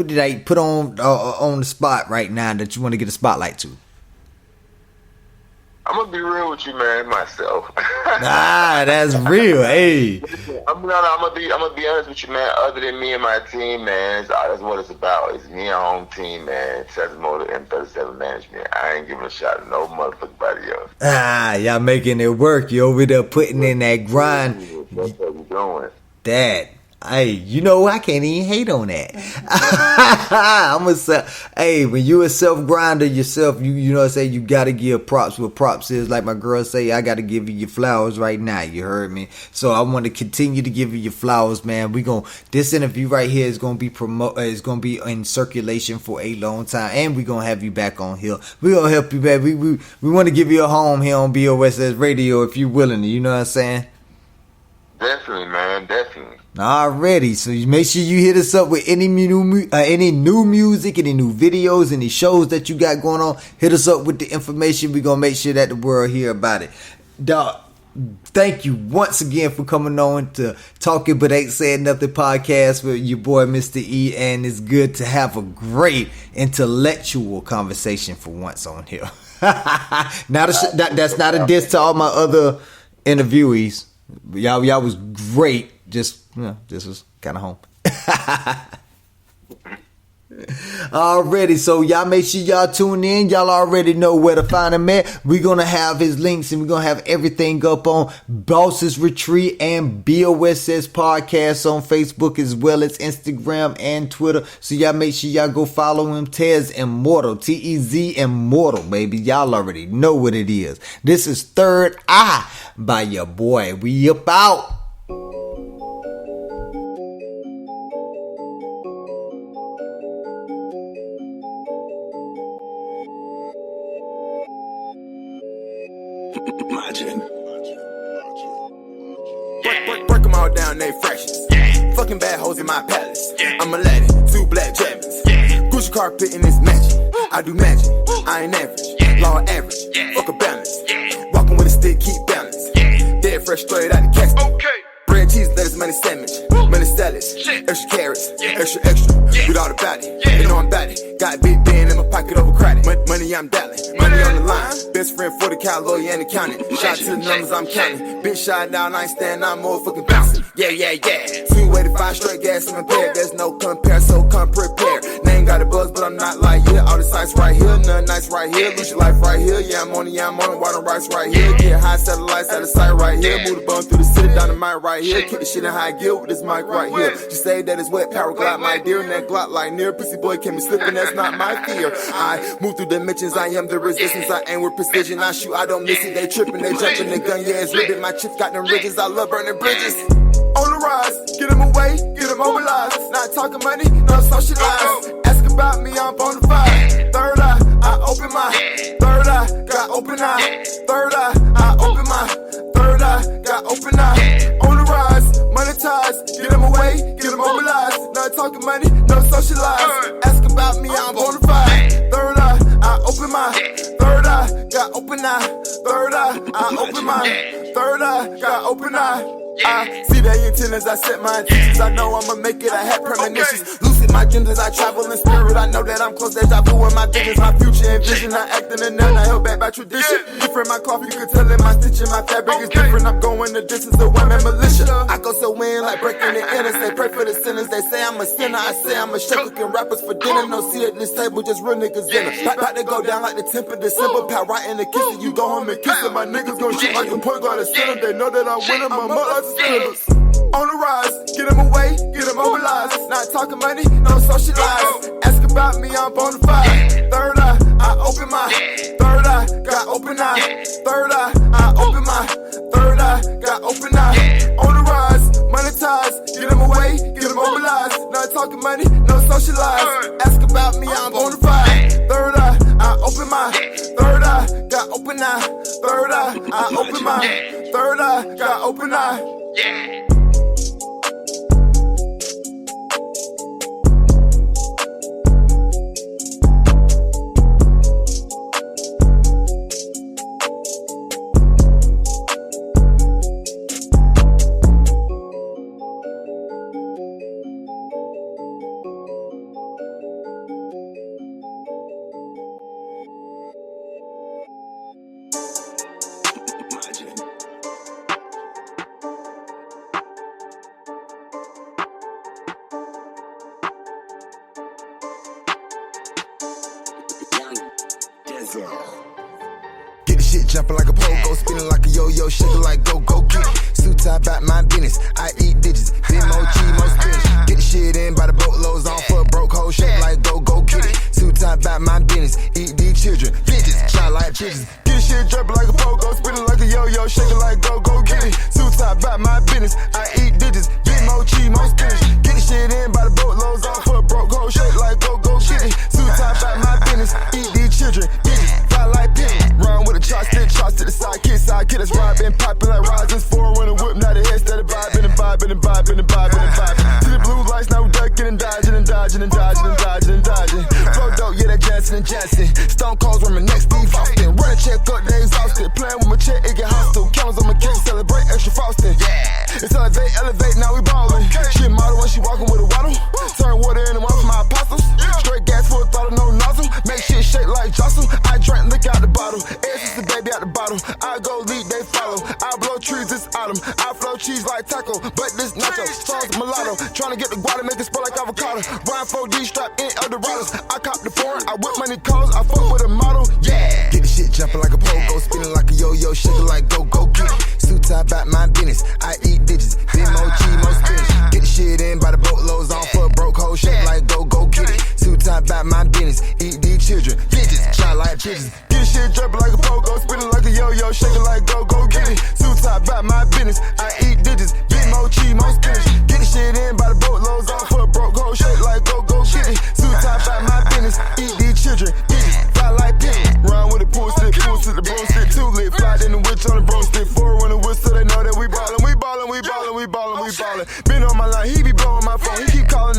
put on the spot right now that you want to get a spotlight to? I'm gonna be real with you, man. Myself. That's real. Hey. I'm gonna be honest with you, man. Other than me and my team, man, that's what it's about. It's me and home team, man. Tez Immortal M37 Management. I ain't giving a shot to no motherfucking body else. Y'all making it work. You over there putting in that grind. That's what we're doing. That Hey, you know, I can't even hate on that. I'm gonna say, hey, when you a self grinder yourself, you know what I'm saying, you gotta give props what props is. Like my girl say, I gotta give you your flowers right now. You heard me? So I want to continue to give you your flowers, man. This interview right here is gonna be is gonna be in circulation for a long time, and we gonna have you back on here. We gonna help you back. We want to give you a home here on BOSS Radio if you're willing. You know what I'm saying? Definitely, man. Definitely. Already, so you make sure you hit us up with any new music, any new videos, any shows that you got going on. Hit us up with the information. We're gonna make sure that the world hear about it. Dog, thank you once again for coming on to Talking But Ain't Saying Nothing podcast with your boy Mr. E, and it's good to have a great intellectual conversation for once on here. That's not a diss to all my other interviewees. Y'all was great. Just, you know, this was kind of home. Already, so y'all make sure y'all tune in. Y'all already know where to find him at. We're gonna have his links and we're gonna have everything up on Boss's Retreat and BOSS Podcast on Facebook as well as Instagram and Twitter. So y'all make sure y'all go follow him. Tez Immortal, Tez Immortal, baby. Y'all already know what it is. This is Third Eye by your boy. We up out. Break them all down, they fractions. Fucking bad hoes in my palace. I'm Aladdin, 2 black diamonds. Gucci carpet in this mansion. I do magic, I ain't average. Law average, fuck a balance. Walking with a stick, keep balance. Dead fresh straight out the casket. Bread, cheese, lettuce, money sandwich. Money salads, extra carrots, extra. With all about it, you know I'm about it. Got big band in my pocket over credit. Money I'm dialing, money on the line. Best friend for the cow, lawyer and accountant. Shout to the numbers I'm counting. Bitch shot down, I ain't stand, I'm motherfucking bouncing. Yeah. 285 straight gas in my pair. There's no compare, so come prepare. Name got a buzz, but I'm not like you. All the sights right here, nothing nice right here. Lose your life right here. Yeah, I'm on it, water rice right here. Get high satellites out of sight right here. Move the bum through the city, dynamite right here. Kick the shit in high gear with this mic right here. Just say that it's wet, power glide, my dear. And that Glock like near. Pussy boy can't be slipping, that's not my fear. I move through dimensions, I am the resistance. I aim with precision, I shoot, I don't miss it. They tripping, they jumping, the gun, yeah, it's ripping. My chips got them ridges, I love burning bridges. On the rise, get them away, get them mobilized. Not talking money, no socialized. Ask about me, I'm bona fide. Third eye, I open my third eye, got open eye. Third eye, I open my third eye, got open eye. On the rise, monetized, get them away, get them mobilized. Not talking money, no socialized. Ask about me, I'm bona fide. Third eye, I open my third eye, got open eye. Third eye, I open my third eye, got open eye. I see the intent as I set my intentions. I know I'ma make it, I had premonitions. Lucid my dreams as I travel in spirit. I know that I'm close, deja vu in my visions. My future and vision, I acting in none, I held back by tradition. Different my cloth, you can tell in my stitching. My fabric is different, I'm going the distance of one-man militia. I go so in like breaking the innocence. They pray for the sinners, they say I'm a sinner. I say I'm a chef cooking rappers for dinner. No see at this table, just real niggas in it. About to go down like the 10th of December. Pow right in the kiss, you go home and kiss it. My niggas gon' shoot like a point guard and center. They know that I'm winning, my mother on the rise, get them away, get them mobilized. Not talking money, no socialized. Ask about me, I'm bona fide. Third eye, I open my third eye, got open eye. Third eye, I open my third eye, got open eye. On the rise, monetized, get them away, get them mobilized. Not talking money, no socialized. Ask about me, I'm bona fide. Third eye, I open my third eye, got open eye. Third eye, I open my third eye, got open eye. Yeah. shit jumping like a pogo, spinning like a yo-yo, shaking like go get it. Suit tie about my business, I eat digits, bit more cheese, more spinach. Get the shit in by the boatloads, on for a broke hoe, shake like go get it. Suit tie about my business, eat these children, bitches, shot like chickens. Get the shit jumping like a pogo, spinning like a yo-yo, shaking like go get it. Suit tie about my business, I eat digits, bit more cheese, more spinach. Get the shit in by the boatloads, on for a broke hoe, shake like go get it. Suit tie about my business, eat these children, bitches, fly like pigeons. Run with a chopstick to the sidekick, that's ride, been popping like rising four when a whip, now the head started vibing and vibing and vibing and vibing and vibing. To the blue lights, now we ducking and dodging and dodging and dodging and dodging and dodging. Flow dope, yeah, that Johnson and Johnson. Stone Cold's where my next Steve Austin. Run a check up, they exhausted. Playing with my check, it get hostile. Cameras on my cake, celebrate extra frosting. It's elevate, now we ballin'. She a model when she walking with a waddle. Turn water into one for my apostles. Straight gas full throttle, no nozzle. Make shit shake like jostle. I drink, lick out the bottle. Ass is the baby out the bottle. I go lead, they follow. I blow trees this autumn. I flow cheese like taco, but this nacho. Sauce mulatto. Tryna get the guada, make it spoil like avocado. Ryan 4D strap in Eldorados. I cop the foreign, I whip money calls. I fuck with a model, yeah. Get the shit jumping like a pogo, spinning like a yo-yo, shaking like go get it. Suit tie about my business. I eat digits, bit more cheese, more spinach. Get the shit in by the boatloads, on for a broke hoe, shake like go get it. Suit tie about my business, eat these children, bitches, shot like chickens. Get the shit jumping like a pogo, spinning like a yo-yo, shaking like go get it. Suit tie about my business, I eat digits, bit more cheese, more spinach. Get the shit in by the boatloads, on for a broke hoe, shake like go get it. Suit tie about my business, eat these children, bitches, fly like pigeons. Run with a pool stick, the broomstick, too lit. Fly in the witch on the broomstick, four on the whistle, they know that we ballin'. Been on my line, he be blowing my phone, he keep calling.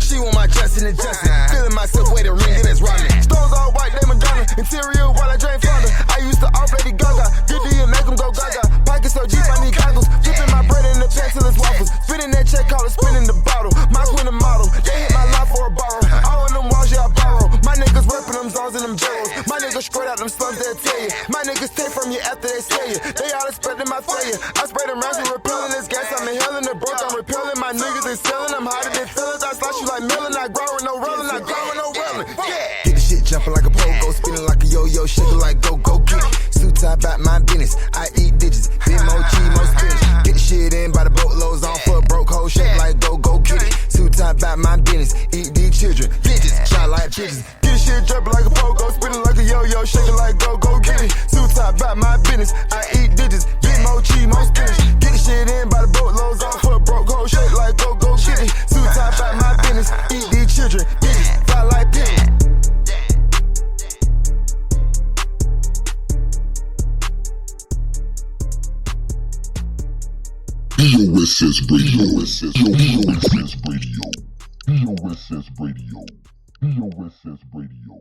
She want my Justin and Justin, feeling myself, way to ring, it is rhyming. Stones all white, they Madonna, interior while I drain Fonda. I used to off Lady Gaga, get D and make them go gaga. Pocket so deep, I need goggles, flipping my bread in the pan till it's waffles. Spinning that check, call it spinning the bottle. My queen the model, they hit my line for a borrow. All in them walls, yeah, I borrow. My niggas reppin' them zones and them barrels. My niggas straight out them slums, they'll tell you. My niggas take from you after they say it. They all expecting my failure. I spray them rounds, repelling this gas. I'm inhaling the broke, I'm repelling. My niggas is selling, I'm hotter than feelings. I slash you like melon, not growing, no rolling, not growing, no rolling. Yeah. Get the shit jumping like a pogo, spinning like a yo-yo, shaking like go get it. Suit tie about my business, I eat digits, bit more cheese, more spinach. Get the shit in by the boatloads, on for a broke hoe, shake like go get it. Suit tie about my business, eat these children, bitches, shot like chickens. Get the shit jumping like a pogo, spinning like a yo-yo, shaking like go get it. Suit tie about my business, I eat digits, bit more cheese, more spinach. Get the shit in by the boatloads, on for a broke hoe, shake like go get it. Suit tie about my business, eat these children, bitches, fly like pigeons. BOSS Radio. BOSS Radio. BOSS Radio. BOSS Radio.